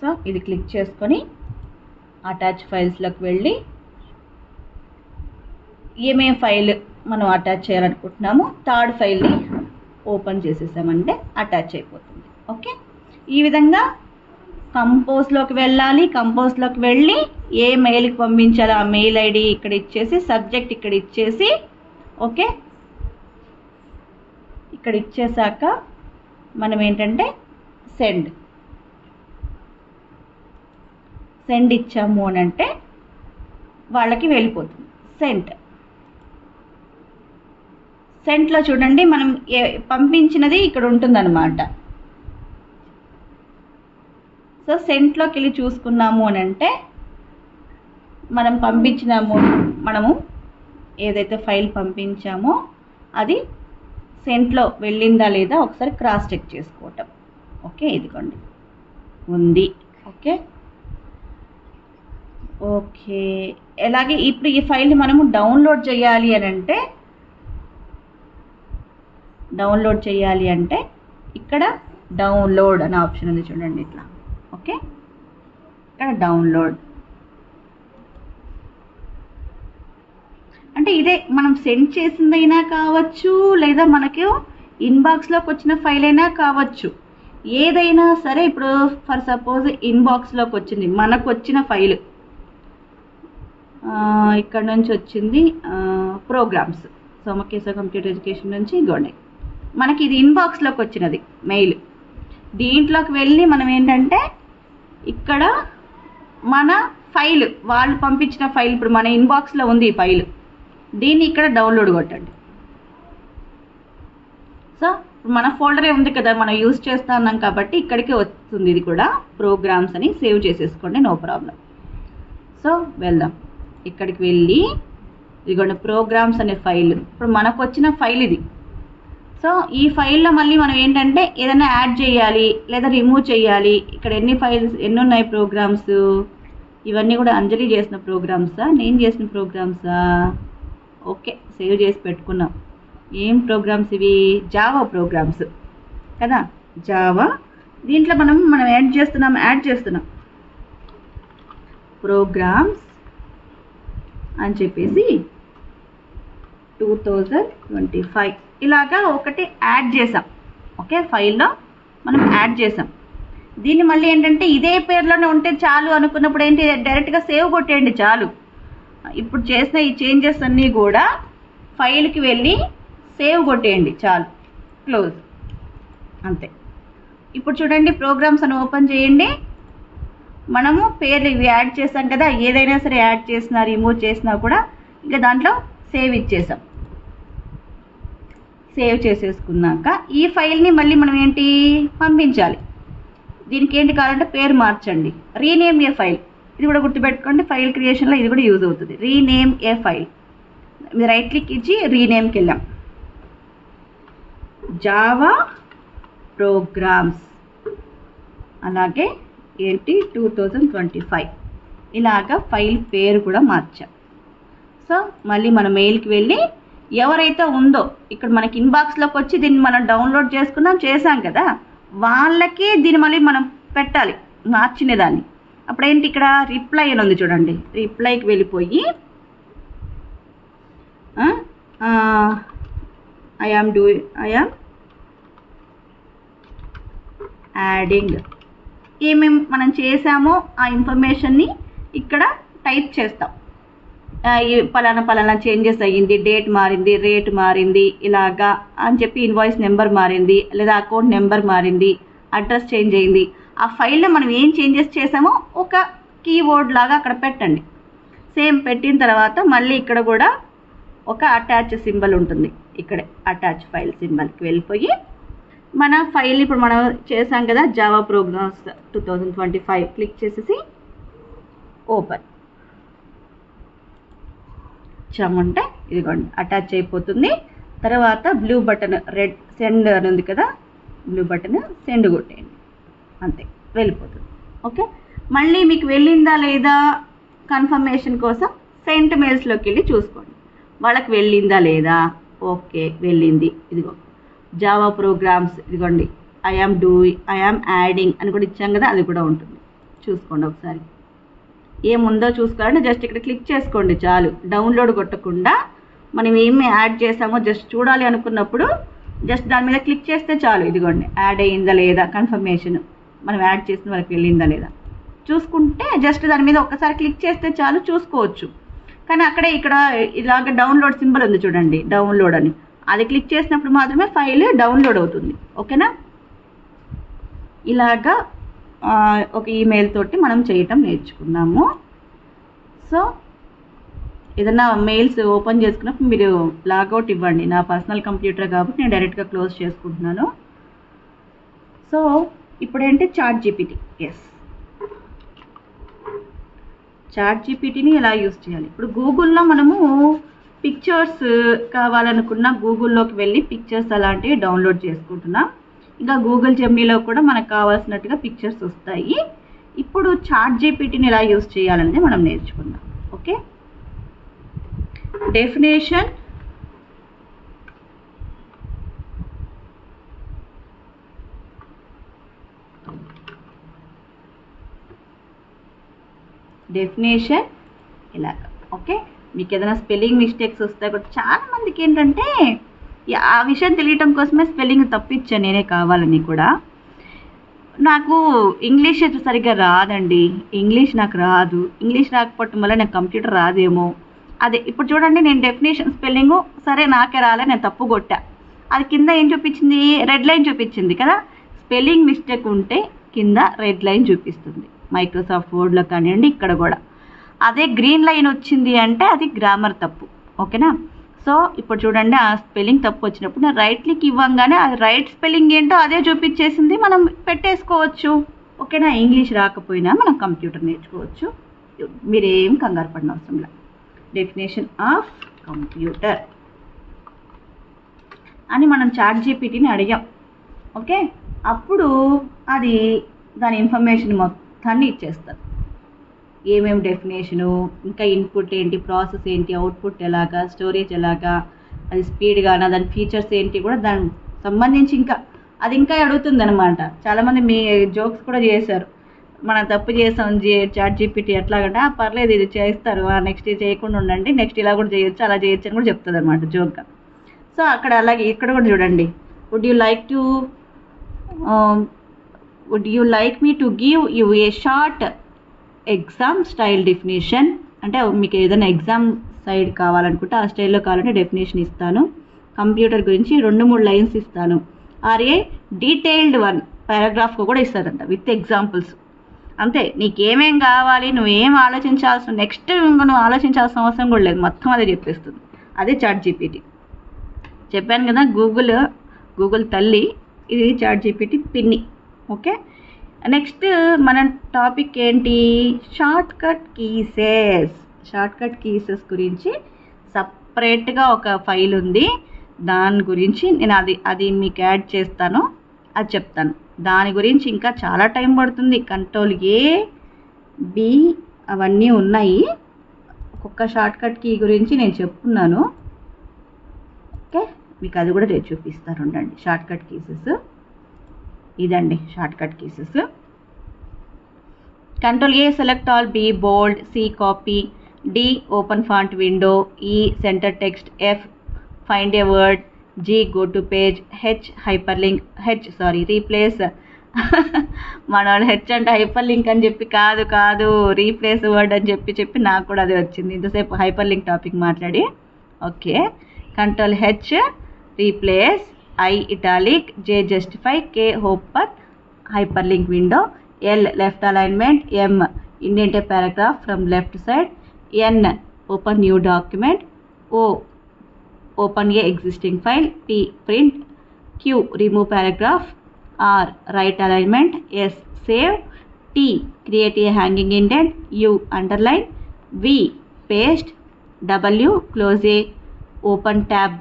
సో ఇది క్లిక్ చేసుకొని అటాచ్ ఫైల్స్లోకి వెళ్ళి ఏమేం ఫైల్ మనం అటాచ్ చేయాలనుకుంటున్నామో థర్డ్ ఫైల్ని ఓపెన్ చేసేసామంటే అటాచ్ అయిపోతుంది. ఓకే, ఈ విధంగా కంపోజ్లోకి వెళ్ళాలి. కంపోజ్లోకి వెళ్ళి ఏ మెయిల్కి పంపించాలో ఆ మెయిల్ ఐడి ఇక్కడ ఇచ్చేసి, సబ్జెక్ట్ ఇక్కడ ఇచ్చేసి, ఓకే ఇక్కడ ఇచ్చేసాక మనం ఏంటంటే సెండ్ ఇచ్చాము అని అంటే వాళ్ళకి వెళ్ళిపోతుంది. సెంట్లో చూడండి మనం పంపించినది ఇక్కడ ఉంటుందన్నమాట. సో సెంట్లోకి వెళ్ళి చూసుకున్నాము అని అంటే మనం మనము ఏదైతే ఫైల్ పంపించామో అది సెంట్లో వెళ్ళిందా లేదా ఒకసారి క్రాస్ చెక్ చేసుకోవటం. ఓకే, ఇదిగోండి ఉంది. ఓకే ఓకే అలాగే ఇప్పుడు ఈ ఫైల్ని మనము డౌన్లోడ్ చేయాలి అంటే ఇక్కడ డౌన్లోడ్ అనే ఆప్షన్ ఉంది చూడండి, ఇట్లా. ఓకే, ఇక్కడ డౌన్లోడ్ అంటే ఇదే మనం సెండ్ చేసిందైనా కావచ్చు, లేదా మనకు ఇన్బాక్స్లోకి వచ్చిన ఫైల్ అయినా కావచ్చు, ఏదైనా సరే. ఇప్పుడు ఫర్ సపోజ్ ఇన్బాక్స్లోకి వచ్చింది, మనకు వచ్చిన ఫైల్ ఇక్కడ నుంచి వచ్చింది ప్రోగ్రామ్స్, సోమకేశవ కంప్యూటర్ ఎడ్యుకేషన్ నుంచి. ఇగోండి మనకి ఇది ఇన్బాక్స్లోకి వచ్చినది మెయిల్. దీంట్లోకి వెళ్ళి మనం ఏంటంటే ఇక్కడ మన ఫైల్, వాళ్ళు పంపించిన ఫైల్ ఇప్పుడు మన ఇన్బాక్స్లో ఉంది ఈ ఫైల్, దీన్ని ఇక్కడ డౌన్లోడ్ కొట్టండి. సో మన ఫోల్డరే ఉంది కదా, మనం యూజ్ చేస్తా ఉన్నాం కాబట్టి ఇక్కడికి వస్తుంది. ఇది కూడా ప్రోగ్రామ్స్ అని సేవ్ చేసేసుకోండి, నో ప్రాబ్లం. సో వెళ్దాం, ఇక్కడికి వెళ్ళి ఇదిగోండి ప్రోగ్రామ్స్ అనే ఫైల్, ఇప్పుడు మనకు వచ్చిన ఫైల్ ఇది. సో ఈ ఫైల్లో మళ్ళీ మనం ఏంటంటే ఏదైనా యాడ్ చేయాలి లేదా రిమూవ్ చేయాలి. ఇక్కడ ఎన్ని ఉన్నాయి ప్రోగ్రామ్స్, ఇవన్నీ కూడా అంజలి చేసిన ప్రోగ్రామ్సా, నేను చేసిన ప్రోగ్రామ్సా? ఓకే, సేవ్ చేసి పెట్టుకున్నాం. ఏం ప్రోగ్రామ్స్ ఇవి? జావా ప్రోగ్రామ్స్ కదా, జావా. దీంట్లో మనం యాడ్ చేస్తున్నాం ప్రోగ్రామ్స్ అని చెప్పేసి 2025 ఇలాగా ఒకటి యాడ్ చేసాం. ఓకే, ఫైల్లో మనం యాడ్ చేసాం. దీన్ని మళ్ళీ ఏంటంటే ఇదే పేర్లోనే ఉంటే చాలు అనుకున్నప్పుడు ఏంటి, డైరెక్ట్గా సేవ్ కొట్టేయండి చాలు. ఇప్పుడు చేసిన ఈ చేంజెస్ అన్నీ కూడా ఫైల్కి వెళ్ళి సేవ్ కొట్టేయండి చాలు, క్లోజ్, అంతే. ఇప్పుడు చూడండి ప్రోగ్రామ్స్ అని ఓపెన్ చేయండి. మనము పేర్లు ఇవి యాడ్ చేసాం కదా, ఏదైనా సరే యాడ్ చేసినా రిమూవ్ చేసినా కూడా ఇంకా దాంట్లో సేవ్ ఇచ్చేసాం. సేవ్ చేసేసుకున్నాక ఈ ఫైల్ని మళ్ళీ మనం ఏంటి పంపించాలి. దీనికి ఏంటి కావాలంటే పేరు మార్చండి, రీనేమ్ ఏ ఫైల్. ఇది కూడా గుర్తుపెట్టుకోండి, ఫైల్ క్రియేషన్లో ఇది కూడా యూజ్ అవుతుంది. రీనేమ్ ఏ ఫైల్, మీరు రైట్ క్లిక్ ఇచ్చి రీనేమ్కి వెళ్ళాం, జావా ప్రోగ్రామ్స్, అలాగే ఏంటి 2025 ఇలాగా ఫైల్ పేరు కూడా మార్చాం. సో మళ్ళీ మన మెయిల్కి వెళ్ళి ఎవరైతే ఉందో ఇక్కడ మనకి ఇన్బాక్స్లోకి వచ్చి దీన్ని మనం డౌన్లోడ్ చేసాం కదా, వాళ్ళకి దీన్ని మళ్ళీ మనం పెట్టాలి మార్చిన దాన్ని. అప్పుడేంటి ఇక్కడ రిప్లై అని ఉంది చూడండి, రిప్లైకి వెళ్ళిపోయి ఐ యామ్ యాడింగ్. ఏమేమి మనం చేసామో ఆ ఇన్ఫర్మేషన్ని ఇక్కడ టైప్ చేస్తాం. పలానా చేంజెస్ అయ్యింది, డేట్ మారింది, రేట్ మారింది ఇలాగా అని చెప్పి, ఇన్వాయిస్ నెంబర్ మారింది లేదా అకౌంట్ నెంబర్ మారింది, అడ్రస్ చేంజ్ అయింది. ఆ ఫైల్లో మనం ఏం చేంజెస్ చేసామో ఒక కీవర్డ్ లాగా అక్కడ పెట్టండి. సేమ్ పెట్టిన తర్వాత మళ్ళీ ఇక్కడ కూడా ఒక అటాచ్ సింబల్ ఉంటుంది. ఇక్కడే అటాచ్ ఫైల్ సింబల్కి వెళ్ళిపోయి మన ఫైల్ ఇప్పుడు మనం చేసాం కదా జావా ప్రోగ్రామ్స్ 2025 క్లిక్ చేసేసి ఓపెన్ చామంటే ఇదిగోండి అటాచ్ అయిపోతుంది. తర్వాత బ్లూ బటన్ రెడ్ సెండ్ అని ఉంది కదా, బ్లూ బటన్ సెండ్ కొట్టేయండి, అంతే వెళ్ళిపోతుంది. ఓకే, మళ్ళీ మీకు వెళ్ళిందా లేదా కన్ఫర్మేషన్ కోసం సెంట్ మెయిల్స్లోకి వెళ్ళి చూసుకోండి, వాళ్ళకి వెళ్ళిందా లేదా. ఓకే వెళ్ళింది. ఇదిగో జావా ప్రోగ్రామ్స్, ఇదిగోండి ఐ యామ్ యాడింగ్ అని కూడా ఇచ్చాం కదా, అది కూడా ఉంటుంది. చూసుకోండి ఒకసారి ఏముందో చూసుకోవాలంటే జస్ట్ ఇక్కడ క్లిక్ చేసుకోండి చాలు. డౌన్లోడ్ కొట్టకుండా మనం ఏమి యాడ్ చేసామో జస్ట్ చూడాలి అనుకున్నప్పుడు జస్ట్ దాని మీద క్లిక్ చేస్తే చాలు. ఇదిగోండి యాడ్ అయ్యిందా లేదా కన్ఫర్మేషన్, మనం యాడ్ చేసిన వాళ్ళకి వెళ్ళిందా లేదా చూసుకుంటే జస్ట్ దాని మీద ఒక్కసారి క్లిక్ చేస్తే చాలు, చూసుకోవచ్చు. కానీ అక్కడే ఇక్కడ ఇలాగ డౌన్లోడ్ సింబల్ ఉంది చూడండి, డౌన్లోడ్ అని, అది క్లిక్ చేసినప్పుడు మాత్రమే ఫైల్ డౌన్లోడ్ అవుతుంది. ఓకేనా, ఇలాగా ఒక ఈమెయిల్ తోటి మనం చేయటం నేర్చుకున్నాము. సో ఏదైనా మెయిల్స్ ఓపెన్ చేసుకున్నప్పుడు మీరు లాగౌట్ ఇవ్వండి. నా పర్సనల్ కంప్యూటర్ కాబట్టి నేను డైరెక్ట్గా క్లోజ్ చేసుకుంటున్నాను. సో ఇప్పుడు ఏంటి చాట్ జీపీటీ. ఎస్, చాట్ జీపీటీని ఎలా యూజ్ చేయాలి. ఇప్పుడు గూగుల్లో మనము పిక్చర్స్ కావాలనుకున్న గూగుల్లోకి వెళ్ళి పిక్చర్స్ అలాంటివి డౌన్లోడ్ చేసుకుంటున్నాం. ఇంకా గూగుల్ జెమినీలో కూడా మనకు కావాల్సినట్టుగా పిక్చర్స్ వస్తాయి. ఇప్పుడు చాట్ జీపీటీని ఎలా యూజ్ చేయాలనేది మనం నేర్చుకుందాం. ఓకే, డెఫినేషన్, ఇలాగ. ఓకే, మీకు ఏదైనా స్పెల్లింగ్ మిస్టేక్స్ వస్తాయి కూడా. చాలా మందికి ఏంటంటే ఆ విషయం తెలియటం కోసమే స్పెల్లింగ్ తప్పించాను నేనే కావాలని కూడా. నాకు ఇంగ్లీష్ సరిగ్గా రాదండి, ఇంగ్లీష్ నాకు రాదు. ఇంగ్లీష్ రాకపోవటం వల్ల నాకు కంప్యూటర్ రాదేమో. అదే ఇప్పుడు చూడండి, నేను డెఫినేషన్ స్పెల్లింగు సరే నాకే రాలే, నేను తప్పు కొట్టా. అది కింద ఏం చూపించింది, రెడ్ లైన్ చూపించింది కదా. స్పెల్లింగ్ మిస్టేక్ ఉంటే కింద రెడ్ లైన్ చూపిస్తుంది, మైక్రోసాఫ్ట్ వర్డ్లో కానివ్వండి, ఇక్కడ కూడా. అదే గ్రీన్ లైన్ వచ్చింది అంటే అది గ్రామర్ తప్పు. ఓకేనా, సో ఇప్పుడు చూడండి ఆ స్పెల్లింగ్ తప్పు వచ్చినప్పుడు నేను రైట్ క్లిక్ ఇవ్వంగానే అది రైట్ స్పెల్లింగ్ ఏంటో అదే చూపించేసింది, మనం పెట్టేసుకోవచ్చు. ఓకేనా, ఇంగ్లీష్ రాకపోయినా మనం కంప్యూటర్ నేర్చుకోవచ్చు, మీరేం కంగారు పడిన అవసరం లేదు. డెఫినేషన్ ఆఫ్ కంప్యూటర్ అని మనం చాట్ జీపీటీని అడిగాం. ఓకే, అప్పుడు అది దాని ఇన్ఫర్మేషన్ మొత్తాన్ని ఇచ్చేస్తుంది. ఏమేమి డెఫినేషను, ఇంకా ఇన్పుట్ ఏంటి, ప్రాసెస్ ఏంటి, అవుట్పుట్ ఎలాగా, స్టోరేజ్ ఎలాగా, అది స్పీడ్గానా, దాని ఫీచర్స్ ఏంటి కూడా దానికి సంబంధించి ఇంకా అడుగుతుంది అనమాట. చాలామంది మీ జోక్స్ కూడా చేశారు, మనం తప్పు చేసాం చాట్ జీపీటీ ఎట్లాగంటే పర్లేదు ఇది చేస్తారు, నెక్స్ట్ ఇది చేయకుండా ఉండండి, నెక్స్ట్ ఇలా కూడా చేయొచ్చు, అలా చేయొచ్చు అని కూడా చెప్తుంది అనమాట జోక్గా. సో అక్కడ అలాగే ఇక్కడ కూడా చూడండి, would you like me to give you a short exam style definition. అంటే మీకు ఏదైనా ఎగ్జామ్ సైడ్ కావాలనుకుంటే ఆ స్టైల్లో కావాలంటే డెఫినేషన్ ఇస్తాను. కంప్యూటర్ గురించి 2-3 లైన్స్ ఇస్తాను. ఆర్ ఏ డీటెయిల్డ్ 1 పారాగ్రాఫ్ కూడా ఇస్తుందంట విత్ ఎగ్జాంపుల్స్. అంతే, నీకేమేం కావాలి, నువ్వేం ఆలోచించాల్సిన నెక్స్ట్ ఇంకా నువ్వు ఆలోచించాల్సిన అవసరం కూడా లేదు, మొత్తం అదే చెప్పేస్తుంది. అదే చాట్ జీపీటీ. చెప్పాను కదా, గూగుల్ తల్లి, ఇది చాట్ జీపీటీ పిన్ని. ఓకే, నెక్స్ట్ మన టాపిక్ ఏంటి, షార్ట్ కట్ కీసెస్ గురించి సపరేట్గా ఒక ఫైల్ ఉంది. దాని గురించి నేను అది మీకు యాడ్ చేస్తాను, అది చెప్తాను. దాని గురించి ఇంకా చాలా టైం పడుతుంది. Ctrl+A+B అవన్నీ ఉన్నాయి. ఒక్కొక్క షార్ట్ కట్ కీ గురించి నేను చెప్తున్నాను. ఓకే, మీకు అది కూడా నేను చూపిస్తాను ఉండండి. షార్ట్ కట్ కీసెస్ ఇదండి, shortcut keys. Ctrl+A select all, B bold, C copy, D open font window, E center text, F find a word, G go to page, H replace మన వాళ్ళు హెచ్ అంటే హైపర్ లింక్ అని చెప్పి కాదు రీప్లేస్ వర్డ్ అని చెప్పి నాకు కూడా అది వచ్చింది ఇంతసేపు హైపర్ లింక్ టాపిక్ మాట్లాడి. Okay, control H replace, I italic, J justify, K open hyperlink window, L left alignment, M indent a paragraph from left side, N open new document, O open a existing file, P print, Q remove paragraph, R right alignment, S save, T create a hanging indent, U underline, V paste, W close a open tab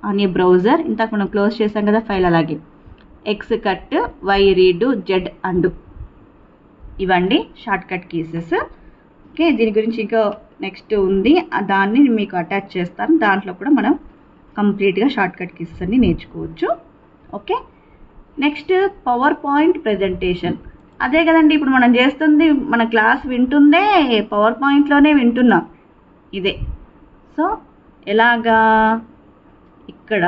on a browser, ఇంతకు మనం క్లోజ్ చేసాం కదా ఫైల్ అలాగే, X cut, Y redo, Z undo. ఇవండి షార్ట్ కట్ కీసెస్. ఓకే, దీని గురించి ఇంకా నెక్స్ట్ ఉంది, దాన్ని మీకు అటాచ్ చేస్తాను, దాంట్లో కూడా మనం కంప్లీట్గా షార్ట్ కట్ కీస్ అన్ని నేర్చుకోవచ్చు. Okay, next power point presentation. అదే కదండి ఇప్పుడు మనం చేస్తుంది, మన క్లాస్ వింటుందే పవర్ పాయింట్లోనే వింటున్నాం ఇదే. సో ఎలాగా, ఇక్కడ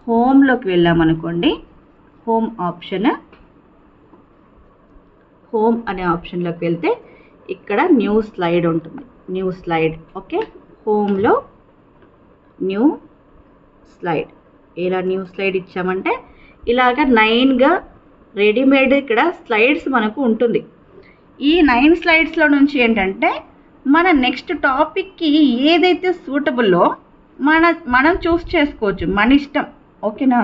హోమ్లోకి వెళ్ళామనుకోండి, హోమ్ ఆప్షన్, హోమ్ అనే ఆప్షన్లోకి వెళ్తే ఇక్కడ న్యూ స్లైడ్ ఉంటుంది, న్యూ స్లైడ్. ఓకే, హోమ్లో న్యూ స్లైడ్, ఇలా న్యూ స్లైడ్ ఇచ్చామంటే ఇలాగ 9గా రెడీమేడ్ ఇక్కడ స్లైడ్స్ మనకు ఉంటుంది. ఈ 9 స్లైడ్స్లో నుంచి ఏంటంటే మన నెక్స్ట్ టాపిక్కి ఏదైతే సూటబుల్లో మనం చూస్ చేసుకోవచ్చు, మన ఇష్టం. ఓకేనా,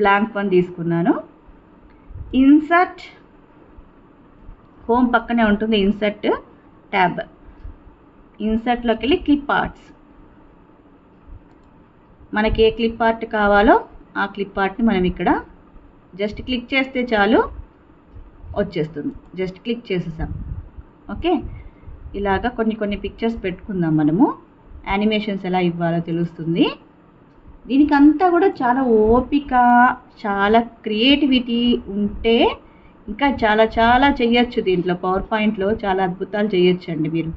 బ్లాంక్ వన్ తీసుకున్నాను. ఇన్సర్ట్, హోమ్ పక్కనే ఉంటుంది ఇన్సర్ట్ ట్యాబ్, ఇన్సర్ట్లోకి వెళ్ళి క్లిప్ ఆర్ట్స్, మనకి ఏ క్లిప్ ఆర్ట్ కావాలో ఆ క్లిప్ ఆర్ట్ని మనం ఇక్కడ జస్ట్ క్లిక్ చేస్తే చాలు వచ్చేస్తుంది, జస్ట్ క్లిక్ చేసేసాం. ఓకే, ఇలాగా కొన్ని పిక్చర్స్ పెట్టుకుందాం మనము, యానిమేషన్స్ ఎలా ఇవ్వాలో తెలుస్తుంది. దీనికి అంతా కూడా చాలా ఓపిక, చాలా క్రియేటివిటీ ఉంటే ఇంకా చాలా చేయొచ్చు. దీంట్లో పవర్ పాయింట్లో చాలా అద్భుతాలు చేయొచ్చు అండి మీరు.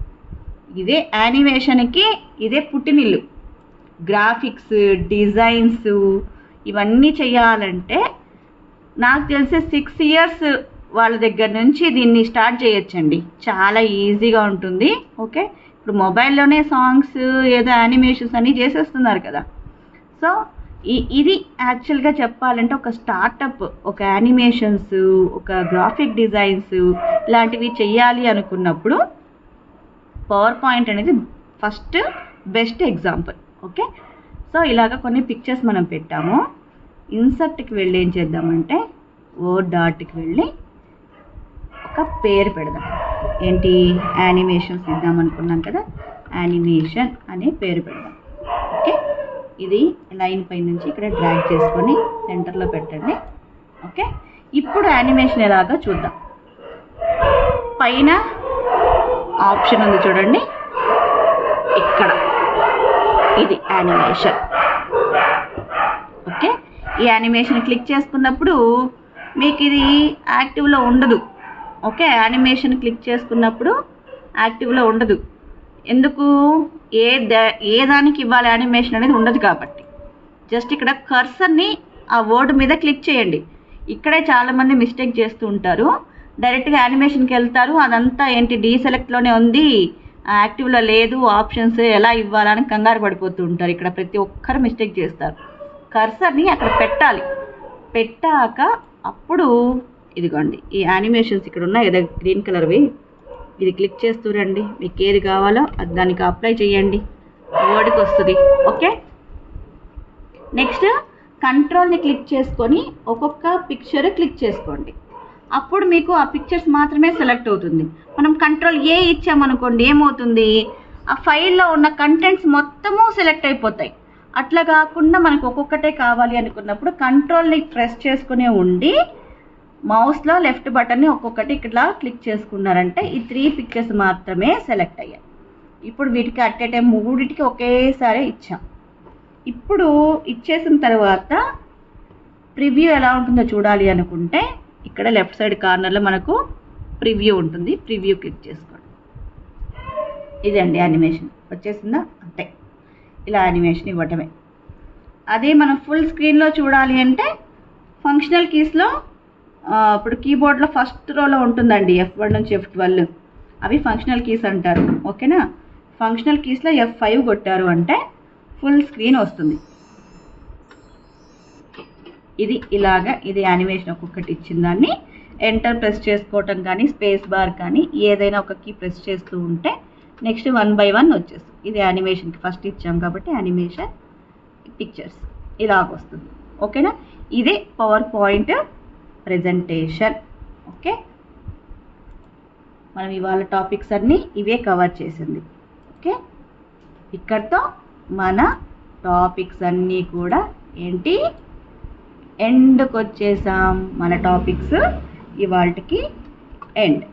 ఇదే యానిమేషన్కి ఇదే పుట్టినిల్లు. గ్రాఫిక్స్, డిజైన్స్ ఇవన్నీ చేయాలంటే నాకు తెలిసే 6 years వాళ్ళ దగ్గర నుంచి దీన్ని స్టార్ట్ చేయొచ్చండి, చాలా ఈజీగా ఉంటుంది. ఓకే, ఇప్పుడు మొబైల్లోనే సాంగ్స్ ఏదో యానిమేషన్స్ అన్నీ చేసేస్తున్నారు కదా. సో ఇది యాక్చువల్గా చెప్పాలంటే ఒక స్టార్టప్, ఒక యానిమేషన్స్, ఒక గ్రాఫిక్ డిజైన్స్ ఇలాంటివి చెయ్యాలి అనుకున్నప్పుడు పవర్ పాయింట్ అనేది first best example. Okay, so ఇలాగ కొన్ని పిక్చర్స్ మనం పెట్టాము. ఇన్సర్ట్కి వెళ్ళి ఏం చేద్దామంటే వర్డ్ డాట్కి వెళ్ళి ఒక పేరు పెడదాం. ఏంటి, యానిమేషన్స్ ఇద్దాం అనుకున్నాం కదా, యానిమేషన్ అనే పేరు పెడదాం. ఓకే, ఇది లైన్ పై నుంచి ఇక్కడ డ్రాగ్ చేసుకొని సెంటర్లో పెట్టండి. ఓకే, ఇప్పుడు యానిమేషన్ ఎలాగో చూద్దాం. పైన ఆప్షన్ ఉంది చూడండి, ఇక్కడ ఇది యానిమేషన్. ఓకే, ఈ యానిమేషన్ క్లిక్ చేసుకున్నప్పుడు మీకు ఇది యాక్టివ్లో ఉండదు. ఓకే, యానిమేషన్ క్లిక్ చేసుకున్నప్పుడు యాక్టివ్లో ఉండదు. ఎందుకు, ఏ దానికి ఇవ్వాలి యానిమేషన్ అనేది ఉండదు కాబట్టి. జస్ట్ ఇక్కడ కర్సర్ని ఆ వర్డ్ మీద క్లిక్ చేయండి. ఇక్కడే చాలామంది మిస్టేక్ చేస్తూ ఉంటారు, డైరెక్ట్గా యానిమేషన్కి వెళ్తారు, అదంతా ఏంటి డీసెలెక్ట్లోనే ఉంది, యాక్టివ్లో లేదు, ఆప్షన్స్ ఎలా ఇవ్వాలని కంగారు పడిపోతూ ఉంటారు. ఇక్కడ ప్రతి ఒక్కరు మిస్టేక్ చేస్తారు. కర్సర్ని అక్కడ పెట్టాలి, పెట్టాక అప్పుడు ఇదిగోండి ఈ యానిమేషన్స్ ఇక్కడ ఉన్నాయి కదా గ్రీన్ కలర్వి, ఇది క్లిక్ చేస్తూ రండి. మీకు ఏది కావాలో అది దానికి అప్లై చేయండి, వర్డ్కి వస్తుంది. ఓకే, నెక్స్ట్ కంట్రోల్ని క్లిక్ చేసుకొని ఒక్కొక్క పిక్చర్ క్లిక్ చేసుకోండి. అప్పుడు మీకు ఆ పిక్చర్స్ మాత్రమే సెలెక్ట్ అవుతుంది. మనం కంట్రోల్ ఏ ఇచ్చామనుకోండి ఏమవుతుంది, ఆ ఫైల్లో ఉన్న కంటెంట్స్ మొత్తము సెలెక్ట్ అయిపోతాయి. అట్లా కాకుండా మనకు ఒక్కొక్కటే కావాలి అనుకున్నప్పుడు కంట్రోల్ని ప్రెస్ చేసుకునే ఉండి మౌస్లో లెఫ్ట్ బటన్ని ఒక్కొక్కటి ఇట్లా క్లిక్ చేసుకున్నారంటే ఈ 3 పిక్చర్స్ మాత్రమే సెలెక్ట్ అయ్యాయి. ఇప్పుడు వీటికి అట్ ఏ టైం 3టికి ఒకేసారి ఇచ్చాం. ఇప్పుడు ఇచ్చేసిన తర్వాత ప్రివ్యూ ఎలా ఉంటుందో చూడాలి అనుకుంటే ఇక్కడ లెఫ్ట్ సైడ్ కార్నర్లో మనకు ప్రివ్యూ ఉంటుంది, ప్రివ్యూ క్లిక్ చేసుకోండి. ఇదండి యానిమేషన్ వచ్చేసిందా, అంతే. ఇలా యానిమేషన్ ఇవ్వటమే. అదే మనం ఫుల్ స్క్రీన్లో చూడాలి అంటే ఫంక్షనల్ కీస్లో ఇప్పుడు కీబోర్డ్లో ఫస్ట్ రోలో ఉంటుందండి F1 నుంచి F12, అవి ఫంక్షనల్ కీస్ అంటారు. ఓకేనా, ఫంక్షనల్ కీస్లో F5 కొట్టారు అంటే ఫుల్ స్క్రీన్ వస్తుంది. ఇది ఇలాగా, ఇది యానిమేషన్ ఒక్కొక్కటి ఇచ్చిన దాన్ని ఎంటర్ ప్రెస్ చేసుకోవటం కానీ స్పేస్ బార్ కానీ ఏదైనా ఒక కీ ప్రెస్ చేస్తూ ఉంటే నెక్స్ట్ 1 by 1 వచ్చేస్తుంది. ఇది యానిమేషన్కి ఫస్ట్ ఇచ్చాం కాబట్టి యానిమేషన్ పిక్చర్స్ ఇలాగ వస్తుంది. ఓకేనా, ఇదే పవర్ పాయింట్ ప్రెజెంటేషన్. ఓకే, మనం ఇవాళ టాపిక్స్ అన్నీ ఇవే కవర్ చేసింది. ఓకే, ఇక్కడితో మన టాపిక్స్ అన్నీ కూడా ఏంటి ఎండ్కి వచ్చేసాం. మన టాపిక్స్ ఇవాళకి end.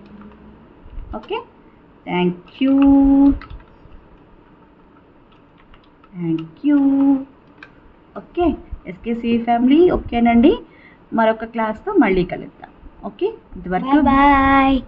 Okay, thank you. Okay, SKC family ఓకేనండి. మరొక క్లాస్తో మళ్ళీ కలుద్దాం. ఓకే, ఇంతవరకు బాయ్.